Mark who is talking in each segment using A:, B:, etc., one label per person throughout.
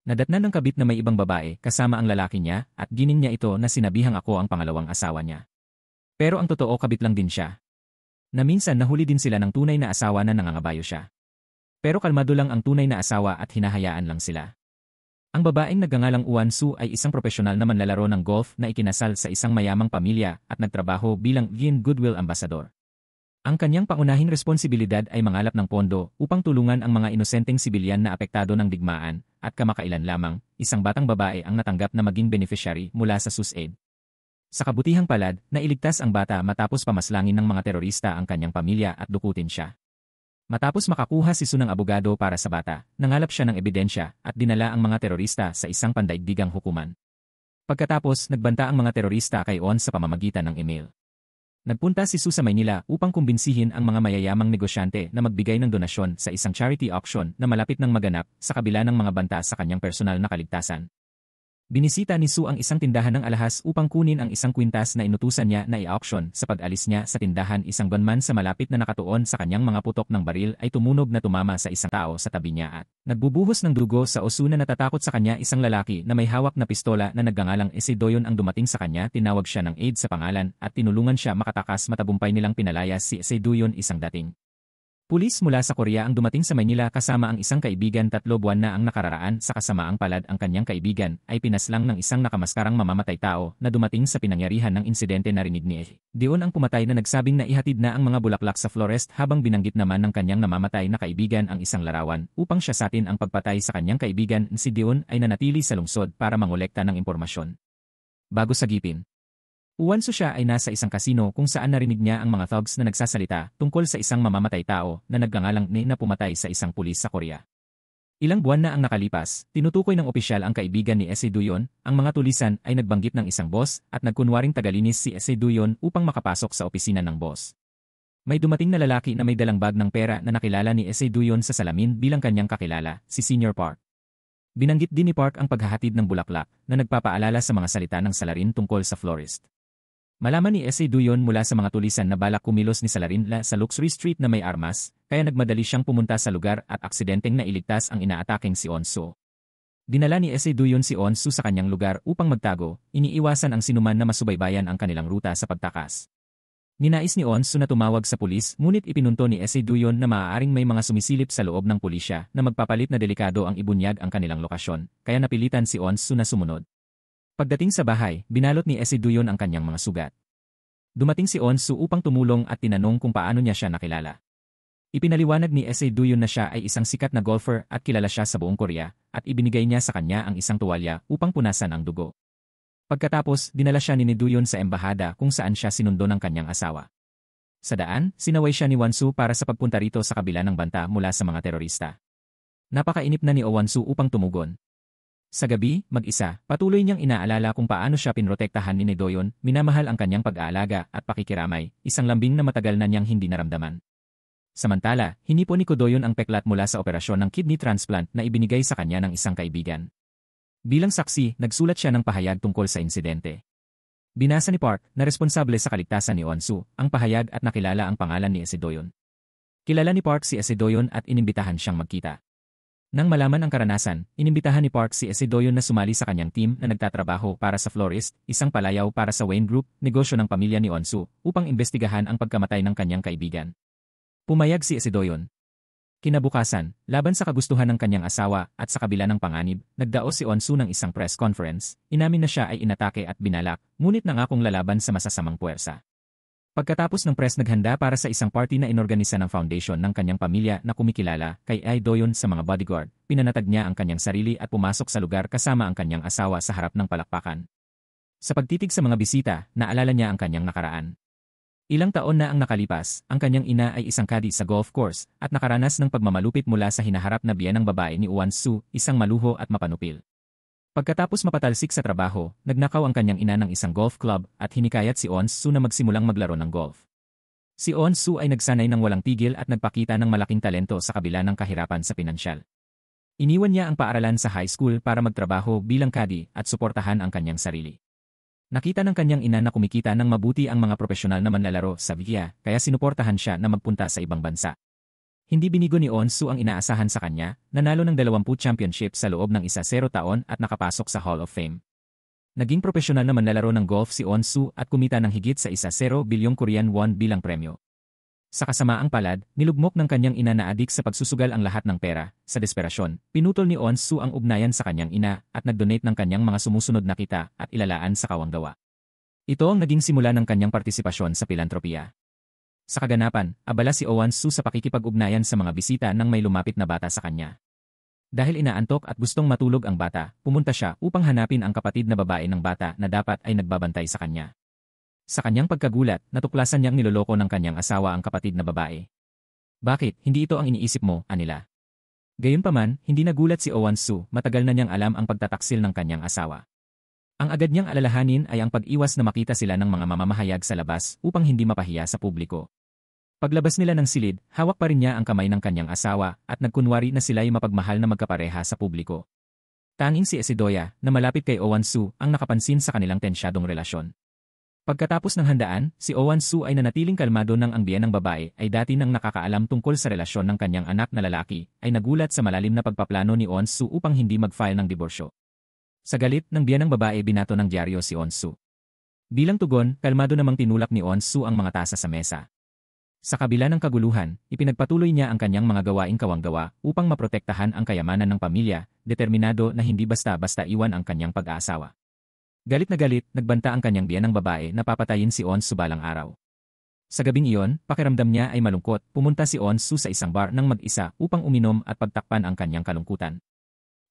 A: Nadatnan ng kabit na may ibang babae kasama ang lalaki niya at gining niya ito na sinabihang ako ang pangalawang asawa niya. Pero ang totoo kabit lang din siya. Na minsan nahuli din sila ng tunay na asawa na nangangabayo siya. Pero kalmado lang ang tunay na asawa at hinahayaan lang sila. Ang babaeng nagngangalang Uwan Su ay isang profesional na manlalaro ng golf na ikinasal sa isang mayamang pamilya at nagtrabaho bilang Yin Goodwill Ambassador. Ang kanyang pangunahing responsibilidad ay mangalap ng pondo upang tulungan ang mga inosenteng sibilyan na apektado ng digmaan at kamakailan lamang, isang batang babae ang natanggap na maging beneficiary mula sa SUSAID. Sa kabutihang palad, nailigtas ang bata matapos pamaslangin ng mga terorista ang kanyang pamilya at dukutin siya. Matapos makakuha si Su ng abogado para sa bata, nangalap siya ng ebidensya at dinala ang mga terorista sa isang pandaigdigang hukuman. Pagkatapos, nagbanta ang mga terorista kay On sa pamamagitan ng email. Nagpunta si Su sa Maynila upang kumbinsihin ang mga mayayamang negosyante na magbigay ng donasyon sa isang charity auction na malapit ng maganap sa kabila ng mga banta sa kanyang personal na kaligtasan. Binisita ni Su ang isang tindahan ng alahas upang kunin ang isang kwintas na inutusan niya na i-auction. Sa pag-alis niya sa tindahan, isang gunman sa malapit na nakatuon sa kanyang mga putok ng baril ay tumunog na tumama sa isang tao sa tabi niya at nagbubuhos ng dugo sa uso na natatakot sa kanya. Isang lalaki na may hawak na pistola na nagngangalang Ese Doyon ang dumating sa kanya. Tinawag siya ng aide sa pangalan at tinulungan siya makatakas. Matagumpay nilang pinalaya si Ese Doyon, isang dating pulis mula sa Korea ang dumating sa Maynila kasama ang isang kaibigan. 3 buwan na ang nakararaan sa kasamaang palad ang kanyang kaibigan ay pinaslang ng isang nakamaskarang mamamatay tao na dumating sa pinangyarihan ng insidente. Narinig ni Dion ang pumatay na nagsabing na ihatid na ang mga bulaklak sa florist habang binanggit naman ng kanyang namamatay na kaibigan ang isang larawan upang siyasatin ang pagpatay sa kanyang kaibigan. Si Dion ay nanatili sa lungsod para mangolekta ng impormasyon. Bago sagipin, Uwan Su siya ay nasa isang kasino kung saan narinig niya ang mga thugs na nagsasalita tungkol sa isang mamamatay tao na nagngangalang Ne na pumatay sa isang pulis sa Korea. Ilang buwan na ang nakalipas, tinutukoy ng opisyal ang kaibigan ni Ese Doyon. Ang mga tulisan ay nagbanggit ng isang boss at nagkunwaring tagalinis si Ese Doyon upang makapasok sa opisina ng boss. May dumating na lalaki na may dalang bag ng pera na nakilala ni Ese Doyon sa salamin bilang kanyang kakilala, si Senior Park. Binanggit din ni Park ang paghahatid ng bulaklak na nagpapaalala sa mga salita ng salarin tungkol sa florist. Malaman ni Ese Doyon mula sa mga tulisan na balak kumilos ni Salarin sa Luxury Street na may armas, kaya nagmadali siyang pumunta sa lugar at aksidenteng nailigtas ang inaataking si On Su. Dinala ni Ese Doyon si On Su sa kanyang lugar upang magtago, iniiwasan ang sinuman na masubaybayan ang kanilang ruta sa pagtakas. Ninais ni On Su na tumawag sa pulis, ngunit ipinunto ni Ese Doyon na maaaring may mga sumisilip sa loob ng pulisya na magpapalit na delikado ang ibunyag ang kanilang lokasyon, kaya napilitan si On Su na sumunod. Pagdating sa bahay, binalot ni Ese Doyon ang kanyang mga sugat. Dumating si On Su upang tumulong at tinanong kung paano niya siya nakilala. Ipinaliwanag ni Ese Doyon na siya ay isang sikat na golfer at kilala siya sa buong Korea at ibinigay niya sa kanya ang isang tuwalya upang punasan ang dugo. Pagkatapos, dinala siya ni Doyon sa embahada kung saan siya sinundo ng kanyang asawa. Sa daan, sinaway siya ni Uwan Su para sa pagpunta rito sa kabila ng banta mula sa mga terorista. Napakainip na ni Uwan Su upang tumugon. Sa gabi, mag-isa, patuloy niyang inaalala kung paano siya pinrotektahan ni Doyon, minamahal ang kanyang pag-aalaga at pakikiramay, isang lambing na matagal na niyang hindi naramdaman. Samantala, hinipo ni Doyon ang peklat mula sa operasyon ng kidney transplant na ibinigay sa kanya ng isang kaibigan. Bilang saksi, nagsulat siya ng pahayag tungkol sa insidente. Binasa ni Park, na responsable sa kaligtasan ni On Su, ang pahayag at nakilala ang pangalan ni Ese Doyon. Kilala ni Park si Ese Doyon at inimbitahan siyang magkita. Nang malaman ang karanasan, inimbitahan ni Park si Ese Doyon na sumali sa kanyang team na nagtatrabaho para sa florist, isang palayaw para sa Wayne Group, negosyo ng pamilya ni On Su, upang imbestigahan ang pagkamatay ng kanyang kaibigan. Pumayag si Ese Doyon. Kinabukasan, laban sa kagustuhan ng kanyang asawa at sa kabila ng panganib, nagdaos si On Su ng isang press conference. Inamin na siya ay inatake at binalak, ngunit nangakong lalaban sa masasamang puwersa. Pagkatapos ng press, naghanda para sa isang party na inorganisa ng foundation ng kanyang pamilya na kumikilala kay Ese Doyon sa mga bodyguard. Pinanatag niya ang kanyang sarili at pumasok sa lugar kasama ang kanyang asawa sa harap ng palakpakan. Sa pagtitig sa mga bisita, naalala niya ang kanyang nakaraan. Ilang taon na ang nakalipas, ang kanyang ina ay isang kadi sa golf course at nakaranas ng pagmamalupit mula sa hinaharap na biyenang babae ni Uwan Su, isang maluho at mapanupil. Pagkatapos mapatalsik sa trabaho, nagnakaw ang kanyang ina ng isang golf club at hinikayat si On Su na magsimulang maglaro ng golf. Si On Su ay nagsanay ng walang tigil at nagpakita ng malaking talento sa kabila ng kahirapan sa pinansyal. Iniwan niya ang paaralan sa high school para magtrabaho bilang caddy at suportahan ang kanyang sarili. Nakita ng kanyang ina na kumikita ng mabuti ang mga profesional na manlalaro sa Via, kaya sinuportahan siya na magpunta sa ibang bansa. Hindi binigo ni On-Soo ang inaasahan sa kanya, nanalo ng 20 championship sa loob ng 10 taon at nakapasok sa Hall of Fame. Naging profesional na manlalaro ng golf si On-Soo at kumita ng higit sa 10 bilyong Korean won bilang premyo. Sa kasamaang palad, nilugmok ng kanyang ina na adik sa pagsusugal ang lahat ng pera. Sa desperasyon, pinutol ni On-Soo ang ugnayan sa kanyang ina at nag-donate ng kanyang mga sumusunod na kita at ilalaan sa kawanggawa. Ito ang naging simula ng kanyang partisipasyon sa pilantropiya. Sa kaganapan, abala si On-Soo sa pakikipag-ugnayan sa mga bisita ng may lumapit na bata sa kanya. Dahil inaantok at gustong matulog ang bata, pumunta siya upang hanapin ang kapatid na babae ng bata na dapat ay nagbabantay sa kanya. Sa kanyang pagkagulat, natuklasan niyang niloloko ng kanyang asawa ang kapatid na babae. Bakit, hindi ito ang iniisip mo, anila? Gayunpaman, hindi nagulat si On-Soo, matagal na niyang alam ang pagtataksil ng kanyang asawa. Ang agad niyang alalahanin ay ang pag-iwas na makita sila ng mga mamamahayag sa labas upang hindi mapahiya sa publiko. Paglabas nila ng silid, hawak pa rin niya ang kamay ng kanyang asawa at nagkunwari na sila'y mapagmahal na magkapareha sa publiko. Tanging si Esidoya, na malapit kay On-Soo, ang nakapansin sa kanilang tensyadong relasyon. Pagkatapos ng handaan, si On-Soo ay nanatiling kalmado nang ang biyen ng babae ay dati nang nakakaalam tungkol sa relasyon ng kanyang anak na lalaki, ay nagulat sa malalim na pagpaplano ni On-Soo upang hindi mag-file ng diborsyo. Sa galit ng biyen ng babae binato ng dyaryo si On-Soo. Bilang tugon, kalmado namang tinulak ni On-Soo ang mga tasa sa mesa. Sa kabila ng kaguluhan, ipinagpatuloy niya ang kanyang mga gawaing kawanggawa upang maprotektahan ang kayamanan ng pamilya, determinado na hindi basta-basta iwan ang kanyang pag-aasawa. Galit na galit, nagbanta ang kanyang biyen ng babae na papatayin si On-Soo balang araw. Sa gabing iyon, pakiramdam niya ay malungkot, pumunta si On-Soo sa isang bar ng mag-isa upang uminom at pagtakpan ang kanyang kalungkutan.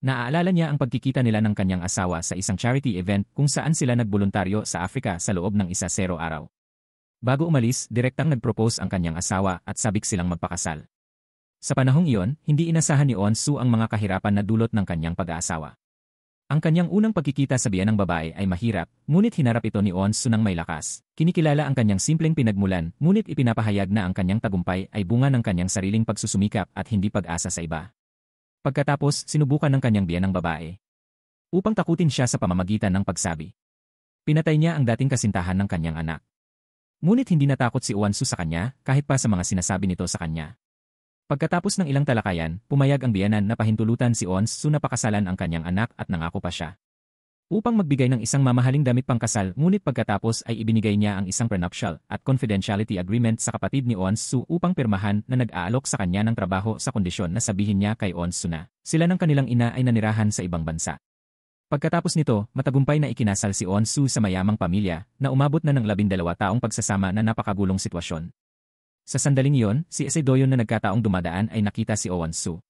A: Naaalala niya ang pagkikita nila ng kanyang asawa sa isang charity event kung saan sila nagboluntaryo sa Africa sa loob ng 10 araw. Bago umalis, direktang nag-propose ang kanyang asawa at sabik silang magpakasal. Sa panahong iyon, hindi inasahan ni On-Soo ang mga kahirapan na dulot ng kanyang pag-aasawa. Ang kanyang unang pagkikita sa biyen ng babae ay mahirap, ngunit hinarap ito ni On-Soo ng may lakas. Kinikilala ang kanyang simpleng pinagmulan, ngunit ipinapahayag na ang kanyang tagumpay ay bunga ng kanyang sariling pagsusumikap at hindi pag-asa sa iba. Pagkatapos, sinubukan ng kanyang biyen ng babae upang takutin siya sa pamamagitan ng pagsabi. Pinatay niya ang dating kasintahan ng kanyang anak. Ngunit hindi natakot si On-Soo sa kanya kahit pa sa mga sinasabi nito sa kanya. Pagkatapos ng ilang talakayan, pumayag ang biyenan na pahintulutan si On-Soo na pakasalan ang kanyang anak at nangako pa siya upang magbigay ng isang mamahaling damit pangkasal, ngunit pagkatapos ay ibinigay niya ang isang prenuptial at confidentiality agreement sa kapatid ni On-Soo upang pirmahan na nag-aalok sa kanya ng trabaho sa kondisyon na sabihin niya kay On-Soo na sila ng kanilang ina ay nanirahan sa ibang bansa. Pagkatapos nito, matagumpay na ikinasal si On-Soo sa mayamang pamilya na umabot na ng 12 taong pagsasama na napakagulong sitwasyon. Sa sandaling iyon, si Esidoyon na nagkataong dumadaan ay nakita si On-Soo.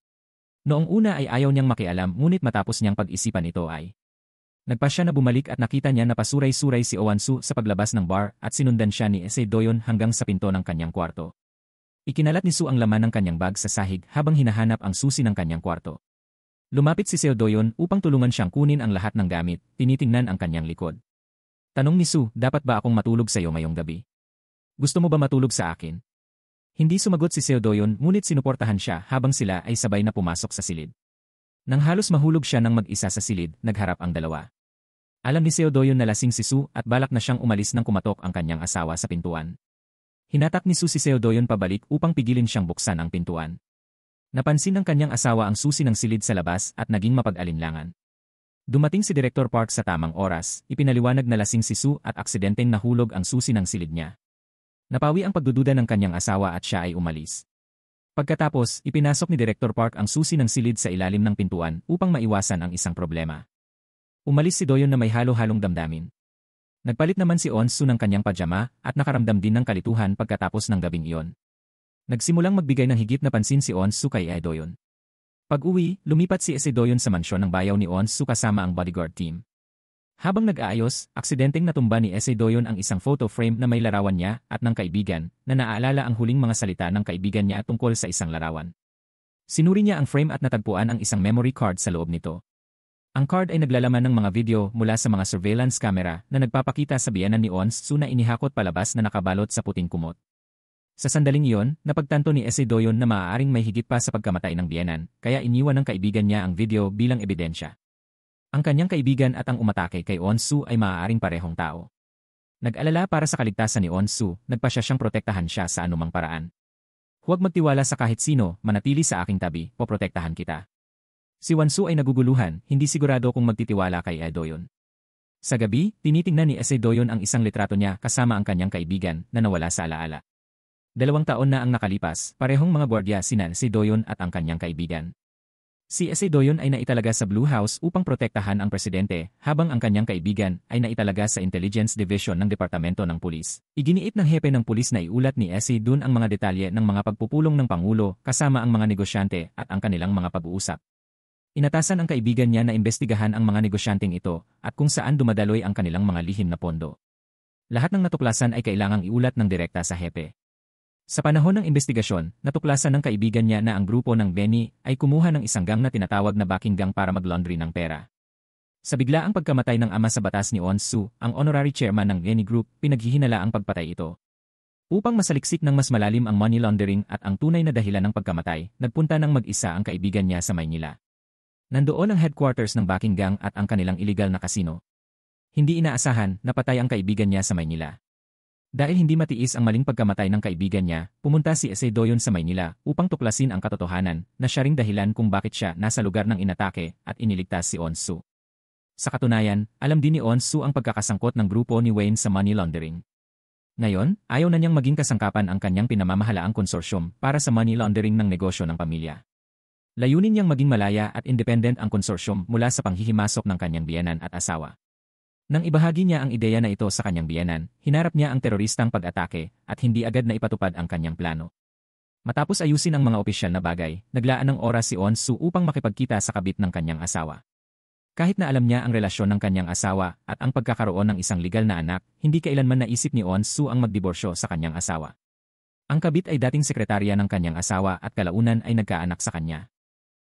A: Noong una ay ayaw niyang makialam, ngunit matapos niyang pag-isipan ito ay nagpasya na bumalik at nakita niya na pasuray-suray si On-Soo sa paglabas ng bar at sinundan siya ni Esidoyon hanggang sa pinto ng kanyang kwarto. Ikinalat ni Soo ang laman ng kanyang bag sa sahig habang hinahanap ang susi ng kanyang kwarto. Lumapit si Seodoyon upang tulungan siyang kunin ang lahat ng gamit, tinitingnan ang kanyang likod. Tanong ni Soo, dapat ba akong matulog sa iyo ngayong gabi? Gusto mo ba matulog sa akin? Hindi sumagot si Seodoyon, ngunit sinuportahan siya habang sila ay sabay na pumasok sa silid. Nang halos mahulog siya ng mag-isa sa silid, nagharap ang dalawa. Alam ni Seodoyon na lasing si Soo at balak na siyang umalis nang kumatok ang kanyang asawa sa pintuan. Hinatak ni Soo si Seodoyon pabalik upang pigilin siyang buksan ang pintuan. Napansin ng kanyang asawa ang susi ng silid sa labas at naging mapag-alinlangan. Dumating si Director Park sa tamang oras, ipinaliwanag na lasing si Soo at aksidenteng nahulog ang susi ng silid niya. Napawi ang pagdududa ng kanyang asawa at siya ay umalis. Pagkatapos, ipinasok ni Director Park ang susi ng silid sa ilalim ng pintuan upang maiwasan ang isang problema. Umalis si Doyon na may halo-halong damdamin. Nagpalit naman si On-Soo ng kanyang pajama at nakaramdam din ng kalituhan pagkatapos ng gabing iyon. Nagsimulang magbigay ng higit na pansin si On-Soo kay Edoyon. Pag-uwi, lumipat si Edoyon sa mansyon ng bayaw ni On-Soo kasama ang bodyguard team. Habang nag-aayos, aksidenteng natumba ni Edoyon ang isang photo frame na may larawan niya at ng kaibigan na naaalala ang huling mga salita ng kaibigan niya tungkol sa isang larawan. Sinuri niya ang frame at natagpuan ang isang memory card sa loob nito. Ang card ay naglalaman ng mga video mula sa mga surveillance camera na nagpapakita sa biyenan ni On-Soo na inihakot palabas na nakabalot sa puting kumot. Sa sandaling iyon, napagtanto ni Edoyon na maaaring may higit pa sa pagkamatay ng biyenan, kaya iniwan ng kaibigan niya ang video bilang ebidensya. Ang kanyang kaibigan at ang umatake kay On-Soo ay maaaring parehong tao. Nag-alala para sa kaligtasan ni On-Soo, nagpasya siyang protektahan siya sa anumang paraan. Huwag magtiwala sa kahit sino, manatili sa aking tabi, poprotektahan kita. Si Wansu ay naguguluhan, hindi sigurado kung magtitiwala kay Doyon. Sa gabi, tinitingnan ni Doyon ang isang litrato niya kasama ang kanyang kaibigan na nawala sa alaala. 2 taon na ang nakalipas, parehong mga gwardiya sina Doyon at ang kanyang kaibigan. Si Doyon ay naitalaga sa Blue House upang protektahan ang presidente, habang ang kanyang kaibigan ay naitalaga sa Intelligence Division ng Departamento ng Pulis. Iginiit ng hepe ng pulis na iulat ni Dun ang mga detalye ng mga pagpupulong ng Pangulo kasama ang mga negosyante at ang kanilang mga pag-uusap. Inatasan ang kaibigan niya na imbestigahan ang mga negosyanteng ito at kung saan dumadaloy ang kanilang mga lihim na pondo. Lahat ng natuklasan ay kailangang iulat ng direkta sa hepe. Sa panahon ng investigasyon, natuklasan ng kaibigan niya na ang grupo ng Benny ay kumuha ng isang gang na tinatawag na backing gang para mag-laundry ng pera. Sa biglaang pagkamatay ng ama sa batas ni Wansu, ang honorary chairman ng Benny Group, pinaghihinala ang pagpatay ito. Upang masaliksik ng mas malalim ang money laundering at ang tunay na dahilan ng pagkamatay, nagpunta ng mag-isa ang kaibigan niya sa Maynila. Nandoon ang headquarters ng backing gang at ang kanilang illegal na kasino. Hindi inaasahan, napatay ang kaibigan niya sa Maynila. Dahil hindi matiis ang maling pagkamatay ng kaibigan niya, pumunta si Doyon sa Maynila upang tuklasin ang katotohanan na siya ring dahilan kung bakit siya nasa lugar ng inatake at iniligtas si Wansu. Sa katunayan, alam din ni Wansu ang pagkakasangkot ng grupo ni Wayne sa money laundering. Ngayon, ayaw na niyang maging kasangkapan ang kanyang pinamamahalaang konsorsyum para sa money laundering ng negosyo ng pamilya. Layunin niyang maging malaya at independent ang konsorsyum mula sa panghihimasok ng kanyang biyenan at asawa. Nang ibahagi niya ang ideya na ito sa kanyang biyenan, hinarap niya ang teroristang pag-atake at hindi agad na ipatupad ang kanyang plano. Matapos ayusin ang mga opisyal na bagay, naglaan ng oras si Wansu upang makipagkita sa kabit ng kanyang asawa. Kahit na alam niya ang relasyon ng kanyang asawa at ang pagkakaroon ng isang legal na anak, hindi kailanman naisip ni Wansu ang magdiborsyo sa kanyang asawa. Ang kabit ay dating sekretarya ng kanyang asawa at kalaunan ay nagkaanak sa kanya.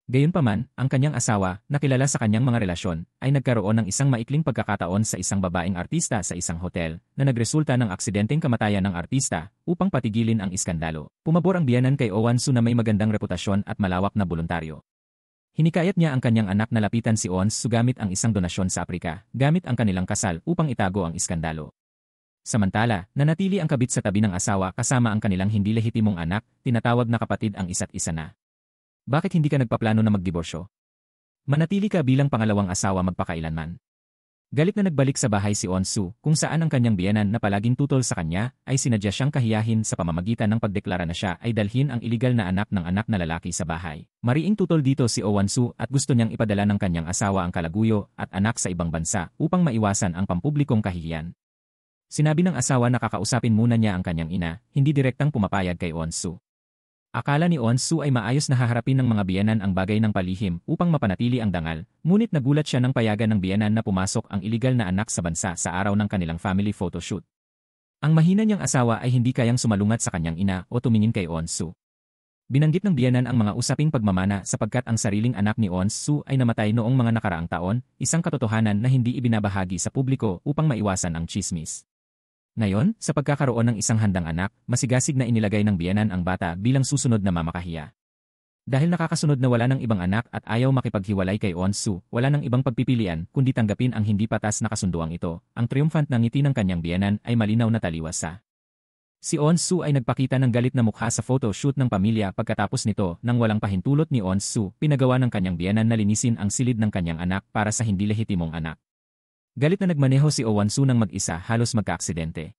A: Gayunpaman, ang kanyang asawa, na kilala sa kanyang mga relasyon, ay nagkaroon ng isang maikling pagkakataon sa isang babaeng artista sa isang hotel, na nagresulta ng aksidenteng kamatayan ng artista, upang patigilin ang iskandalo. Pumabor ang biyenan kay Wansu na may magandang reputasyon at malawak na voluntaryo. Hinikayat niya ang kanyang anak na lapitan si Wansu gamit ang isang donasyon sa Aprika, gamit ang kanilang kasal upang itago ang iskandalo. Samantala, nanatili ang kabit sa tabi ng asawa kasama ang kanilang hindi lehitimong anak, tinatawag na kapatid ang isa't isa na. Bakit hindi ka nagpaplano na magdiborsyo? Manatili ka bilang pangalawang asawa magpakailanman. Galit na nagbalik sa bahay si Wansu, kung saan ang kanyang biyenan na palaging tutol sa kanya, ay sinadya siyang kahiyahin sa pamamagitan ng pagdeklara na siya ay dalhin ang iligal na anak ng anak na lalaki sa bahay. Mariing tutol dito si Wansu at gusto niyang ipadala ng kanyang asawa ang kalaguyo at anak sa ibang bansa upang maiwasan ang pampublikong kahihiyan. Sinabi ng asawa na kakausapin muna niya ang kanyang ina, hindi direktang pumapayag kay Wansu. Akala ni Wansu ay maayos na haharapin ng mga biyenan ang bagay ng palihim upang mapanatili ang dangal, ngunit nagulat siya ng payagan ng biyenan na pumasok ang iligal na anak sa bansa sa araw ng kanilang family photoshoot. Ang mahina niyang asawa ay hindi kayang sumalungat sa kanyang ina o tumingin kay Wansu. Binanggit ng biyenan ang mga usaping pagmamana sapagkat ang sariling anak ni Wansu ay namatay noong mga nakaraang taon, isang katotohanan na hindi ibinabahagi sa publiko upang maiwasan ang tsismis. Ngayon, sa pagkakaroon ng isang handang anak, masigasig na inilagay ng biyenan ang bata bilang susunod na mamakahiya. Dahil nakakasunod na wala ng ibang anak at ayaw makipaghiwalay kay Wansu, wala ng ibang pagpipilian kundi tanggapin ang hindi patas na kasunduang ito. Ang triumphant na ngiti ng kanyang biyenan ay malinaw na taliwas sa. Si Wansu ay nagpakita ng galit na mukha sa photoshoot ng pamilya pagkatapos nito nang walang pahintulot ni Wansu, pinagawa ng kanyang biyenan na linisin ang silid ng kanyang anak para sa hindi lehitimong anak. Galit na nagmaneho si Wansu ng mag-isa halos magkaaksidente.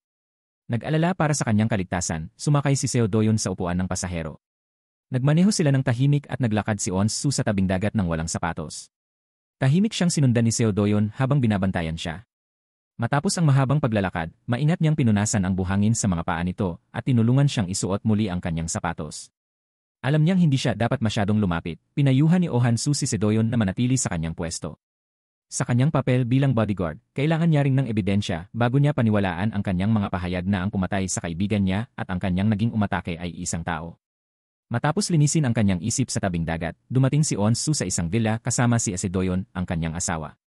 A: Nag-alala para sa kanyang kaligtasan, sumakay si Doyon sa upuan ng pasahero. Nagmaneho sila ng tahimik at naglakad si Wansu sa tabing dagat ng walang sapatos. Tahimik siyang sinundan ni Doyon habang binabantayan siya. Matapos ang mahabang paglalakad, maingat niyang pinunasan ang buhangin sa mga paa nito at tinulungan siyang isuot muli ang kanyang sapatos. Alam niyang hindi siya dapat masyadong lumapit, pinayuhan ni Wansu si Doyon na manatili sa kanyang pwesto. Sa kanyang papel bilang bodyguard, kailangan niya ring ng ebidensya bago niya paniwalaan ang kanyang mga pahayag na ang pumatay sa kaibigan niya at ang kanyang naging umatake ay isang tao. Matapos linisin ang kanyang isip sa tabing dagat, dumating si Wansu sa isang villa kasama si Doyon, ang kanyang asawa.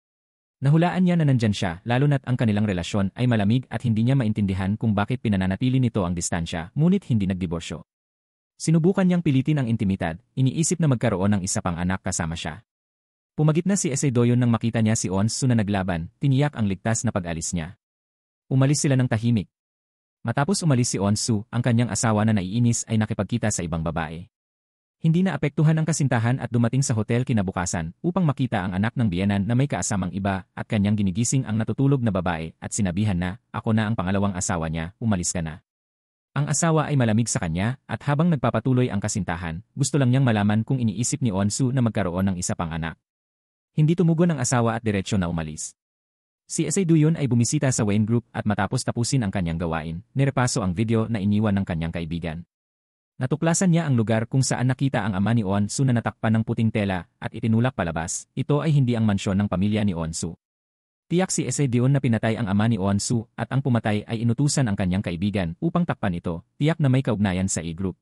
A: Nahulaan niya na nandyan siya lalo na't ang kanilang relasyon ay malamig at hindi niya maintindihan kung bakit pinananatili nito ang distansya ngunit hindi nagdiborsyo. Sinubukan niyang pilitin ang intimitad, iniisip na magkaroon ng isa pang anak kasama siya. Pumagit na si Doyon nang makita niya si Wansu na naglaban, tiniyak ang ligtas na pag-alis niya. Umalis sila ng tahimik. Matapos umalis si On-soo, ang kanyang asawa na naiinis ay nakipagkita sa ibang babae. Hindi na apektuhan ang kasintahan at dumating sa hotel kinabukasan upang makita ang anak ng biyenan na may kaasamang iba at kanyang ginigising ang natutulog na babae at sinabihan na, "Ako na ang pangalawang asawa niya, umalis ka na." Ang asawa ay malamig sa kanya at habang nagpapatuloy ang kasintahan, gusto lang niyang malaman kung iniisip ni On-soo na magkaroon ng isa pang anak. Hindi tumugon ang asawa at diretsyo na umalis. Si Doyon ay bumisita sa Wayne Group at matapos tapusin ang kanyang gawain, nirepaso ang video na iniwan ng kanyang kaibigan. Natuklasan niya ang lugar kung saan nakita ang ama ni On-soo na natakpan ng puting tela at itinulak palabas. Ito ay hindi ang mansyon ng pamilya ni On-soo. Tiyak si Doyon na pinatay ang ama ni On-soo at ang pumatay ay inutusan ang kanyang kaibigan upang takpan ito, tiyak na may kaugnayan sa E-Group.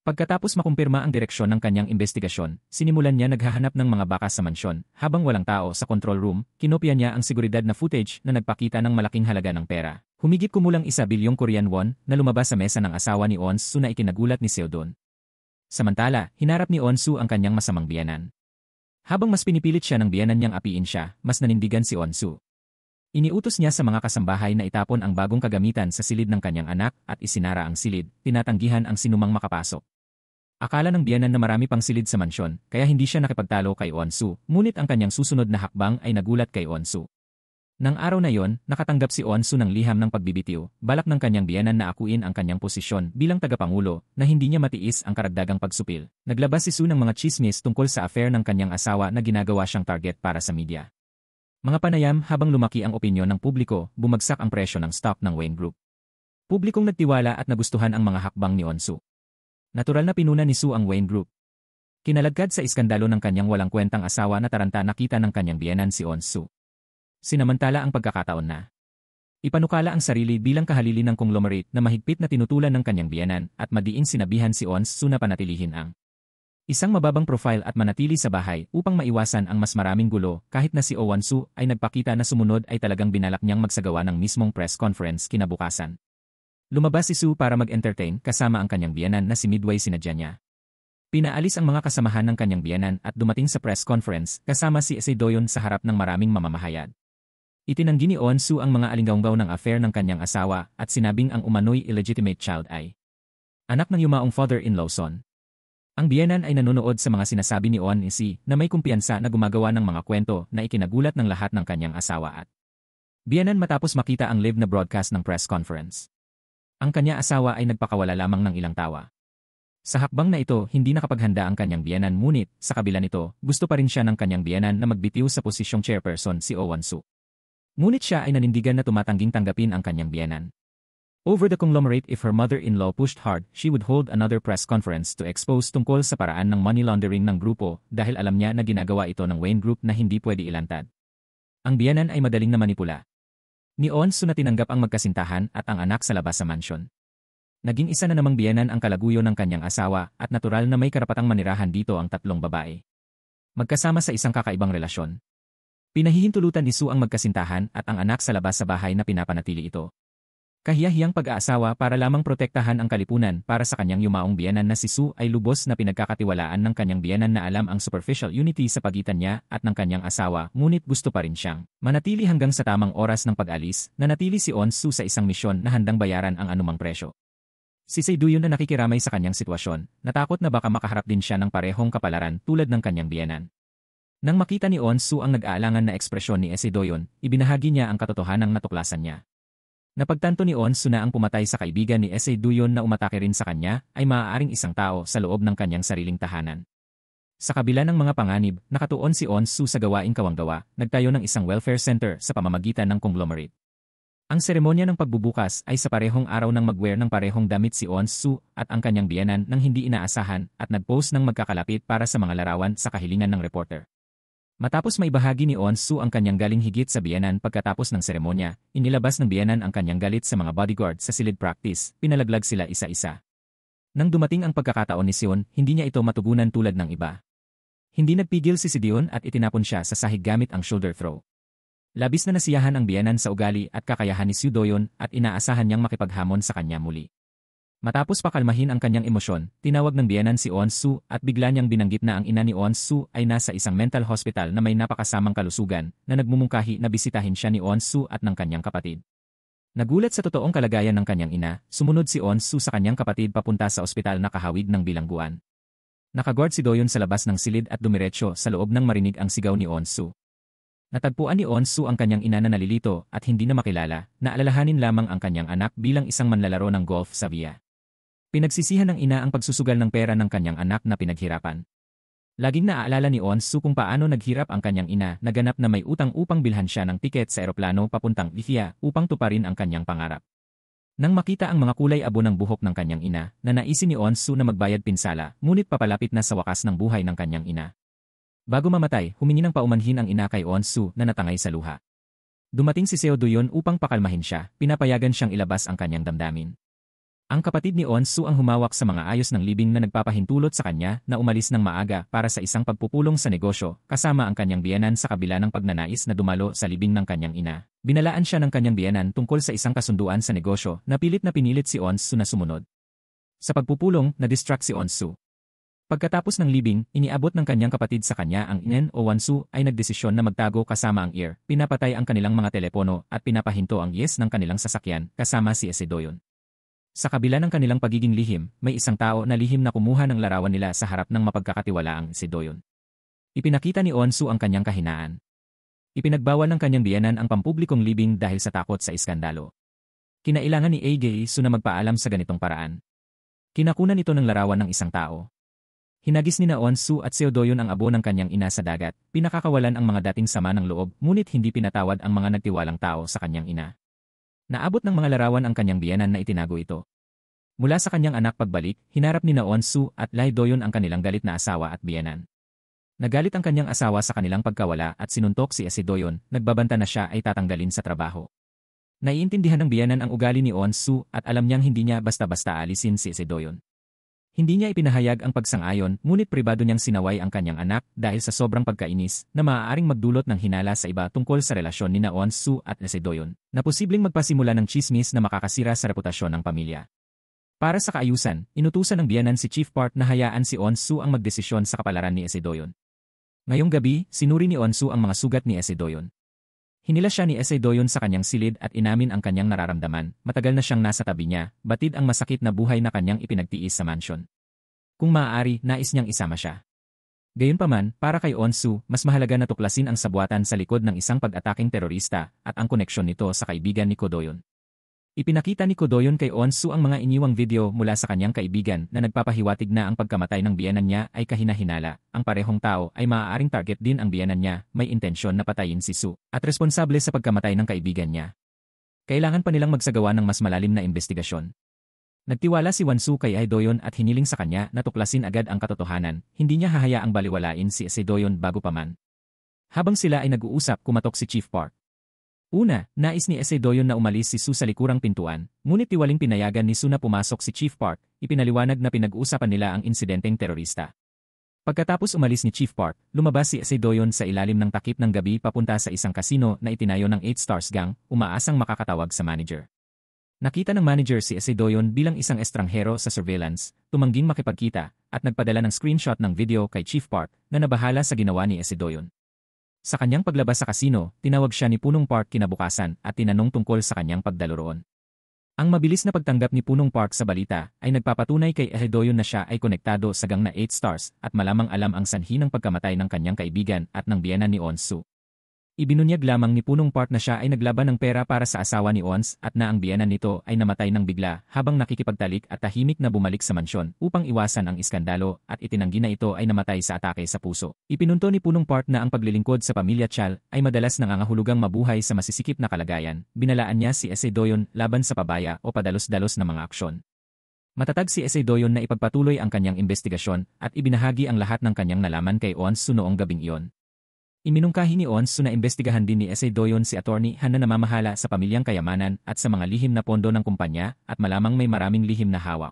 A: Pagkatapos makumpirma ang direksyon ng kanyang investigasyon, sinimulan niya naghahanap ng mga bakas sa mansyon. Habang walang tao sa control room, kinopya niya ang seguridad na footage na nagpakita ng malaking halaga ng pera. Humigit kumulang 1 bilyong Korean won na lumabas sa mesa ng asawa ni On-soo na ikinagulat ni Seodon. Samantala, hinarap ni On-soo ang kanyang masamang biyenan. Habang mas pinipilit siya ng biyenan niyang apiin siya, mas nanindigan si On-soo. Iniutos niya sa mga kasambahay na itapon ang bagong kagamitan sa silid ng kanyang anak at isinara ang silid, tinatanggihan ang sinumang makapasok. Akala ng biyenan na marami pang silid sa mansyon, kaya hindi siya nakipagtalo kay On-soo, ngunit ang kanyang susunod na hakbang ay nagulat kay On-soo. Nang araw na yon, nakatanggap si On-soo ng liham ng pagbibitiw, balak ng kanyang biyenan na akuin ang kanyang posisyon bilang tagapangulo na hindi niya matiis ang karagdagang pagsupil. Naglabas si Soo ng mga chismis tungkol sa affair ng kanyang asawa na ginagawa siyang target para sa media. Mga panayam habang lumaki ang opinyon ng publiko, bumagsak ang presyo ng stock ng Wayne Group. Publikong nagtiwala at nagustuhan ang mga hakbang ni On-soo. Natural na pinuna ni Soo ang Wayne Group. Kinalagkad sa iskandalo ng kanyang walang kwentang asawa na taranta nakita ng kanyang biyenan si On-soo. Sinamantala ang pagkakataon na ipanukala ang sarili bilang kahalili ng conglomerate na mahigpit na tinutulan ng kanyang biyenan at madiing sinabihan si On-soo na panatilihin ang isang mababang profile at manatili sa bahay upang maiwasan ang mas maraming gulo kahit na si On-soo ay nagpakita na sumunod ay talagang binalak niyang magsagawa ng mismong press conference kinabukasan. Lumabas si Soo para mag-entertain kasama ang kanyang biyenan na si Midway sinadya niya. Pinaalis ang mga kasamahan ng kanyang biyenan at dumating sa press conference kasama si Doyon sa harap ng maraming mamamahayag. Itinanggi ni On-soo ang mga alinggaunggaw ng affair ng kanyang asawa at sinabing ang umano'y illegitimate child ay anak ng yumaong father-in-law son. Ang biyenan ay nanonood sa mga sinasabi ni On-soo na may kumpiyansa na gumagawa ng mga kwento na ikinagulat ng lahat ng kanyang asawa at biyenan matapos makita ang live na broadcast ng press conference. Ang kanya asawa ay nagpakawala lamang ng ilang tawa. Sa hakbang na ito, hindi nakapaghanda ang kanyang biyenan ngunit, sa kabila nito, gusto pa rin siya ng kanyang biyenan na magbitiw sa posisyong chairperson si On-soo. Ngunit siya ay nanindigan na tumatangging tanggapin ang kanyang biyenan. Over the conglomerate, if her mother-in-law pushed hard, she would hold another press conference to expose tungkol sa paraan ng money laundering ng grupo dahil alam niya na ginagawa ito ng Wayne Group na hindi pwede ilantad. Ang biyenan ay madaling na manipula. Ni On-soo na tinanggap ang magkasintahan at ang anak sa labas sa mansyon. Naging isa na namang biyenan ang kalaguyo ng kanyang asawa at natural na may karapatang manirahan dito ang tatlong babae. Magkasama sa isang kakaibang relasyon. Pinahihintulutan ni Soo ang magkasintahan at ang anak sa labas sa bahay na pinapanatili ito. Kahiyahiyang pag-aasawa para lamang protektahan ang kalipunan para sa kanyang yumaong biyenan na si Soo ay lubos na pinagkakatiwalaan ng kanyang biyenan na alam ang superficial unity sa pagitan niya at ng kanyang asawa ngunit gusto pa rin siyang manatili hanggang sa tamang oras ng pag-alis na natili si On-soo sa isang misyon na handang bayaran ang anumang presyo. Si Doyon na nakikiramay sa kanyang sitwasyon, natakot na baka makaharap din siya ng parehong kapalaran tulad ng kanyang biyenan. Nang makita ni On-soo ang nag-aalangan na ekspresyon ni Doyon, ibinahagi niya ang katotohanang natuklasan niya. Napagtanto ni On-soo na ang pumatay sa kaibigan ni Doyon na umatake rin sa kanya ay maaaring isang tao sa loob ng kanyang sariling tahanan. Sa kabila ng mga panganib, nakatuon si On-soo sa gawaing kawanggawa, nagtayo ng isang welfare center sa pamamagitan ng conglomerate. Ang seremonya ng pagbubukas ay sa parehong araw nang mag-wear ng parehong damit si On-soo at ang kanyang biyenan nang hindi inaasahan at nag-post ng magkakalapit para sa mga larawan sa kahilingan ng reporter. Matapos maibahagi ni On-soo ang kanyang galing higit sa biyenan pagkatapos ng seremonya, inilabas ng biyenan ang kanyang galit sa mga bodyguard sa silid practice, pinalaglag sila isa-isa. Nang dumating ang pagkakataon ni Seon, hindi niya ito matugunan tulad ng iba. Hindi nagpigil si Seon at itinapon siya sa sahig gamit ang shoulder throw. Labis na nasiyahan ang biyenan sa ugali at kakayahan ni Doyon at inaasahan niyang makipaghamon sa kanya muli. Matapos pakalmahin ang kanyang emosyon, tinawag ng biyenan si On-soo at bigla niyang binanggit na ang ina ni On-soo ay nasa isang mental hospital na may napakasamang kalusugan na nagmumungkahi na bisitahin siya ni On-soo at ng kanyang kapatid. Nagulat sa totoong kalagayan ng kanyang ina, sumunod si On-soo sa kanyang kapatid papunta sa ospital na kahawig ng bilangguan. Nakaguard si Do-yeon sa labas ng silid at dumiretso sa loob nang marinig ang sigaw ni On-soo. Natagpuan ni On-soo ang kanyang ina na nalilito at hindi na makilala, na alalahanin lamang ang kanyang anak bilang isang manlalaro ng golf sa villa. Pinagsisihan ng ina ang pagsusugal ng pera ng kanyang anak na pinaghirapan. Laging naaalala ni On-soo kung paano naghirap ang kanyang ina na ganap na may utang upang bilhan siya ng tiket sa eroplano papuntang Villa upang tuparin ang kanyang pangarap. Nang makita ang mga kulay abo ng buhok ng kanyang ina, na naisin ni On-soo na magbayad pinsala, ngunit papalapit na sa wakas ng buhay ng kanyang ina. Bago mamatay, humingi ng paumanhin ang ina kay On-soo na natangay sa luha. Dumating si Seo Do-yeon upang pakalmahin siya, pinapayagan siyang ilabas ang kanyang damdamin. Ang kapatid ni On-soo ang humawak sa mga ayos ng libing na nagpapahintulot sa kanya na umalis ng maaga para sa isang pagpupulong sa negosyo kasama ang kanyang biyenan sa kabila ng pagnanais na dumalo sa libing ng kanyang ina. Binalaan siya ng kanyang biyenan tungkol sa isang kasunduan sa negosyo na pinilit si On-soo na sumunod. Sa pagpupulong, na-distract si On-soo. Pagkatapos ng libing, iniabot ng kanyang kapatid sa kanya ang inen o Won-soo ay nagdesisyon na magtago kasama ang ear, pinapatay ang kanilang mga telepono at pinapahinto ang yes ng kanilang sasakyan kasama si Ese Do-yeon. Sa kabila ng kanilang pagiging lihim, may isang tao na lihim na kumuha ng larawan nila sa harap ng mapagkakatiwalaang si Do-yeon. Ipinakita ni On-soo ang kanyang kahinaan. Ipinagbawal ng kanyang biyenan ang pampublikong libing dahil sa takot sa iskandalo. Kinailangan ni Ae-soo na magpaalam sa ganitong paraan. Kinakunan ito ng larawan ng isang tao. Hinagis ni On-soo at Seo Do-yeon ang abo ng kanyang ina sa dagat, pinakakawalan ang mga dating sama ng loob, ngunit hindi pinatawad ang mga nagtiwalang tao sa kanyang ina. Naabot ng mga larawan ang kanyang biyenan na itinago ito. Mula sa kanyang anak pagbalik, hinarap ni On-soo at Lee Do-yeon ang kanilang galit na asawa at biyenan. Nagalit ang kanyang asawa sa kanilang pagkawala at sinuntok si Ese Do-yeon, nagbabanta na siya ay tatanggalin sa trabaho. Naiintindihan ng biyenan ang ugali ni On-soo at alam niyang hindi niya basta-basta alisin si Ese Do-yeon. Hindi niya ipinahayag ang pagsang-ayon, ngunit pribado niyang sinaway ang kanyang anak dahil sa sobrang pagkainis na maaaring magdulot ng hinala sa iba tungkol sa relasyon ni On-soo at Ese Do-yeon, na posibleng magpasimula ng tsismis na makakasira sa reputasyon ng pamilya. Para sa kaayusan, inutusan ng biyenan si Chief Park na hayaan si On-soo ang magdesisyon sa kapalaran ni Ese Do-yeon. Ngayong gabi, sinuri ni On-soo ang mga sugat ni Ese Do-yeon. Hinila siya ni Ese Do-yeon sa kanyang silid at inamin ang kanyang nararamdaman. Matagal na siyang nasa tabi niya, batid ang masakit na buhay na kanyang ipinagtiis sa mansyon. Kung maaari, nais niyang isama siya. Gayunpaman, para kay On-soo, mas mahalaga na tuklasin ang sabuatan sa likod ng isang pag-ataking terorista at ang koneksyon nito sa kaibigan ni Do-yeon. Ipinakita ni Do-yeon kay On-soo ang mga iniwang video mula sa kanyang kaibigan na nagpapahiwatig na ang pagkamatay ng biyenan niya ay kahina-hinala. Ang parehong tao ay maaaring target din ang biyenan niya, may intensyon na patayin si Soo, at responsable sa pagkamatay ng kaibigan niya. Kailangan pa nilang magsagawa ng mas malalim na investigasyon. Nagtiwala si Won-soo kay Lee Do-yeon at hiniling sa kanya na tuklasin agad ang katotohanan, hindi niya hahayaang baliwalain si Ese Do-yeon bago pa man. Habang sila ay nag-uusap, kumatok si Chief Park. Una, nais ni Ese Do-yeon na umalis si Soo sa likurang pintuan, ngunit tiwaling pinayagan ni Soo na pumasok si Chief Park, ipinaliwanag na pinag-uusapan nila ang insidenteng terorista. Pagkatapos umalis ni Chief Park, lumabas si Ese Do-yeon sa ilalim ng takip ng gabi papunta sa isang kasino na itinayo ng 8 Stars Gang, umaasang makakatawag sa manager. Nakita ng manager si Ese Do-yeon bilang isang estranghero sa surveillance, tumangging makipagkita, at nagpadala ng screenshot ng video kay Chief Park na nabahala sa ginawa ni Ese Do-yeon. Sa kanyang paglabas sa kasino, tinawag siya ni Punong Park kinabukasan at tinanong tungkol sa kanyang pagdalo roon. Ang mabilis na pagtanggap ni Punong Park sa balita ay nagpapatunay kay Ese Do-yeon na siya ay konektado sa gang na 8 Stars at malamang alam ang sanhi ng pagkamatay ng kanyang kaibigan at ng biyenan ni On-soo. Ibinunyag lamang ni Punong Park na siya ay naglaban ng pera para sa asawa ni Ons at na ang biyenan nito ay namatay ng bigla habang nakikipagtalik at tahimik na bumalik sa mansyon upang iwasan ang iskandalo at itinanggi na ito ay namatay sa atake sa puso. Ipinunto ni Punong Park na ang paglilingkod sa pamilya Chal ay madalas nangangahulugang mabuhay sa masisikip na kalagayan. Binalaan niya si Ese Do-yeon laban sa pabaya o padalos-dalos na mga aksyon. Matatag si Ese Do-yeon na ipagpatuloy ang kanyang investigasyon at ibinahagi ang lahat ng kanyang nalaman kay Ons noong gabing iyon. Iminungkahi ni Ons na imbestigahan din ni Ese Do-yeon si Attorney Han na namamahala sa pamilyang kayamanan at sa mga lihim na pondo ng kumpanya at malamang may maraming lihim na hawak.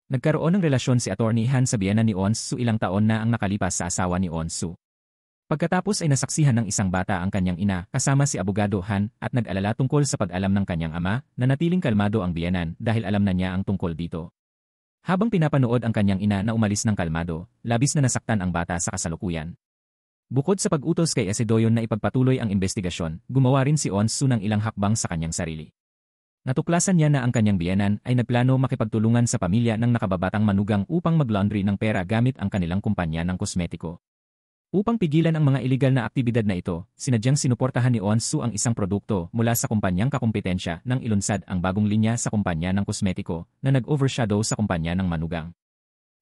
A: Nagkaroon ng relasyon si Attorney Han sa biyenan ni Ons ilang taon na ang nakalipas sa asawa ni Ons. Pagkatapos ay nasaksihan ng isang bata ang kanyang ina kasama si Abogado Han at nag-alala tungkol sa pag-alam ng kanyang ama na natiling kalmado ang biyenan dahil alam na niya ang tungkol dito. Habang pinapanood ang kanyang ina na umalis ng kalmado, labis na nasaktan ang bata sa kasalukuyan. Bukod sa pag-utos kay Ese Do-yeon na ipagpatuloy ang investigasyon, gumawa rin si Ons ng ilang hakbang sa kanyang sarili. Natuklasan niya na ang kanyang biyenan ay nagplano makipagtulungan sa pamilya ng nakababatang manugang upang mag-laundry ng pera gamit ang kanilang kumpanya ng kosmetiko. Upang pigilan ang mga iligal na aktibidad na ito, sinadyang sinuportahan ni Onsu ang isang produkto mula sa kumpanyang kakumpetensya nang ilunsad ang bagong linya sa kumpanya ng kosmetiko na nag-overshadow sa kumpanya ng manugang.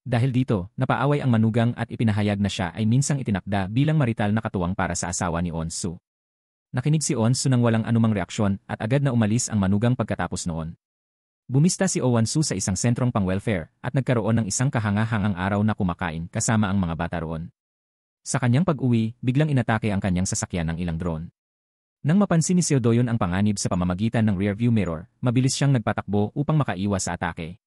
A: Dahil dito, napaaway ang manugang at ipinahayag na siya ay minsang itinakda bilang marital na katuwang para sa asawa ni Onsu. Nakinig si Onsu nang walang anumang reaksyon at agad na umalis ang manugang pagkatapos noon. Bumista si Onsu sa isang sentrong pang-welfare at nagkaroon ng isang kahanga-hangang araw na kumakain kasama ang mga bata roon. Sa kanyang pag-uwi, biglang inatake ang kanyang sasakyan ng ilang drone. Nang mapansin ni Seo Do-yeon ang panganib sa pamamagitan ng rearview mirror, mabilis siyang nagpatakbo upang makaiwas sa atake.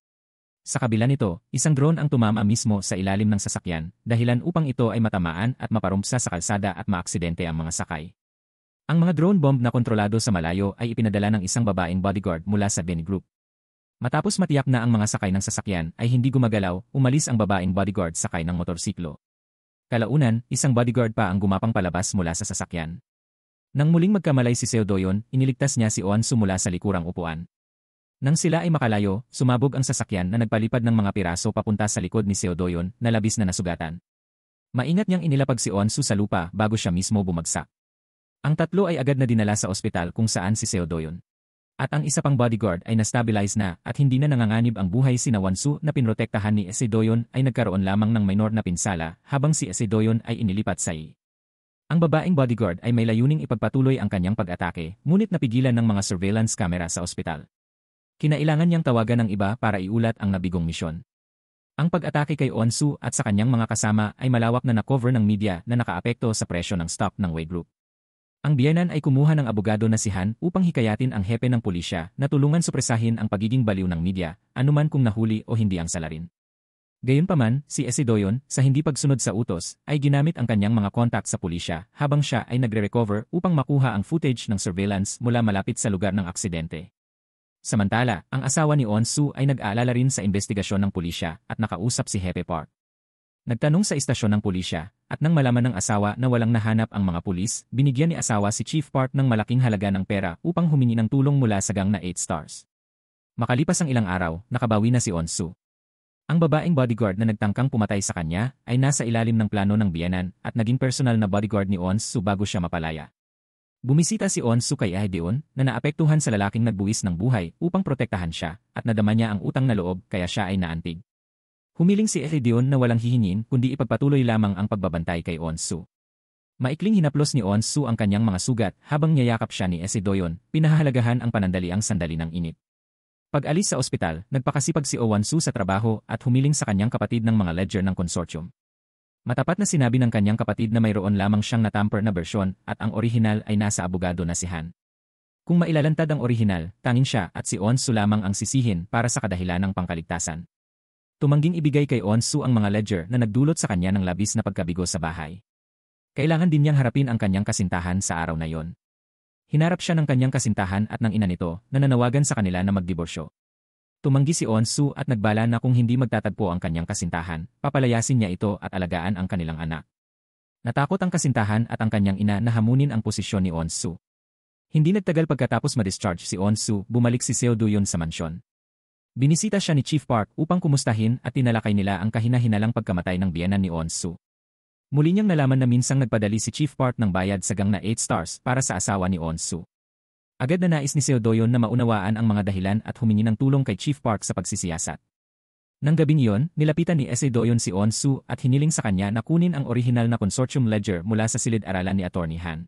A: Sa kabila nito, isang drone ang tumama mismo sa ilalim ng sasakyan, dahilan upang ito ay matamaan at maparumpsa sa kalsada at maaksidente ang mga sakay. Ang mga drone bomb na kontrolado sa malayo ay ipinadala ng isang babaeng bodyguard mula sa Benny Group. Matapos matiyak na ang mga sakay ng sasakyan ay hindi gumagalaw, umalis ang babaeng bodyguard sakay ng motorsiklo. Kalaunan, isang bodyguard pa ang gumapang palabas mula sa sasakyan. Nang muling magkamalay si Seo Do-yeon, iniligtas niya si Onsu mula sa likurang upuan. Nang sila ay makalayo, sumabog ang sasakyan na nagpalipad ng mga piraso papunta sa likod ni Seo Do-yeon na labis na nasugatan. Maingat niyang inilapag si Onsu sa lupa bago siya mismo bumagsak. Ang tatlo ay agad na dinala sa ospital kung saan si Seo Do-yeon. At ang isa pang bodyguard ay na-stabilize na at hindi na nanganganib ang buhay si Onsu na pinrotektahan ni Seo Do-yeon ay nagkaroon lamang ng minor na pinsala habang si Seo Do-yeon ay inilipat sa I. Ang babaeng bodyguard ay may layuning ipagpatuloy ang kanyang pag-atake, ngunit napigilan ng mga surveillance camera sa ospital. Kinailangan niyang tawagan ng iba para iulat ang nabigong misyon. Ang pag-atake kay Onsu at sa kanyang mga kasama ay malawak na na-cover ng media na nakaapekto sa presyo ng stock ng Wei Group. Ang biyenan ay kumuha ng abogado na si Han upang hikayatin ang hepe ng pulisya na tulungan supresahin ang pagiging baliw ng media, anuman kung nahuli o hindi ang salarin. Gayunpaman, si Seo Do-yeon, sa hindi pagsunod sa utos, ay ginamit ang kanyang mga kontak sa pulisya habang siya ay nagre-recover upang makuha ang footage ng surveillance mula malapit sa lugar ng aksidente. Samantala, ang asawa ni Onsu ay nag-aalala rin sa investigasyon ng pulisya at nakausap si Hepe Park. Nagtanong sa istasyon ng pulisya, at nang malaman ng asawa na walang nahanap ang mga pulis, binigyan ni asawa si Chief Park ng malaking halaga ng pera upang humingi ng tulong mula sa gang na 8 stars. Makalipas ang ilang araw, nakabawi na si Onsu. Ang babaeng bodyguard na nagtangkang pumatay sa kanya ay nasa ilalim ng plano ng biyenan at naging personal na bodyguard ni Onsu bago siya mapalaya. Bumisita si Onsu kay Ahdeon na naapektuhan sa lalaking nagbuwis ng buhay upang protektahan siya at nadama niya ang utang na loob kaya siya ay naantig. Humiling si Ahdeon na walang hihingin kundi ipagpatuloy lamang ang pagbabantay kay Onsu. Maikling hinaplos ni Onsu ang kanyang mga sugat habang niyayakap siya ni Seo Do-yeon, pinahahalagahan ang panandaliang sandali ng init. Pag-alis sa ospital, nagpakasipag si Onsu sa trabaho at humiling sa kanyang kapatid ng mga ledger ng consortium. Matapat na sinabi ng kanyang kapatid na mayroon lamang siyang natamper na bersyon at ang orihinal ay nasa abogado na si Han. Kung mailalantad ang orihinal, tanging siya at si Onsu lamang ang sisihin para sa kadahilan ng pangkaligtasan. Tumangging ibigay kay Onsu ang mga ledger na nagdulot sa kanya ng labis na pagkabigo sa bahay. Kailangan din niyang harapin ang kanyang kasintahan sa araw na yon. Hinarap siya ng kanyang kasintahan at ng ina nito na nanawagan sa kanila na magdiborsyo. Tumanggi si Onsu at nagbala na kung hindi magtatagpo ang kanyang kasintahan, papalayasin niya ito at alagaan ang kanilang anak. Natakot ang kasintahan at ang kanyang ina na hamunin ang posisyon ni Onsu. Hindi nagtagal pagkatapos ma-discharge si Onsu, bumalik si Seo Do-yeon sa mansyon. Binisita siya ni Chief Park upang kumustahin at tinalakay nila ang kahina-hinalang pagkamatay ng biyenan ni Onsu. Muli niyang nalaman na minsang nagpadali si Chief Park ng bayad sa gang na 8 stars para sa asawa ni Onsu. Agad na nais ni Seo Do-yeon na maunawaan ang mga dahilan at humingi ng tulong kay Chief Park sa pagsisiyasat. Nang gabing iyon, nilapitan ni Seo Do-yeon si Onsu at hiniling sa kanya na kunin ang orihinal na consortium ledger mula sa silid-aralan ni Attorney Han.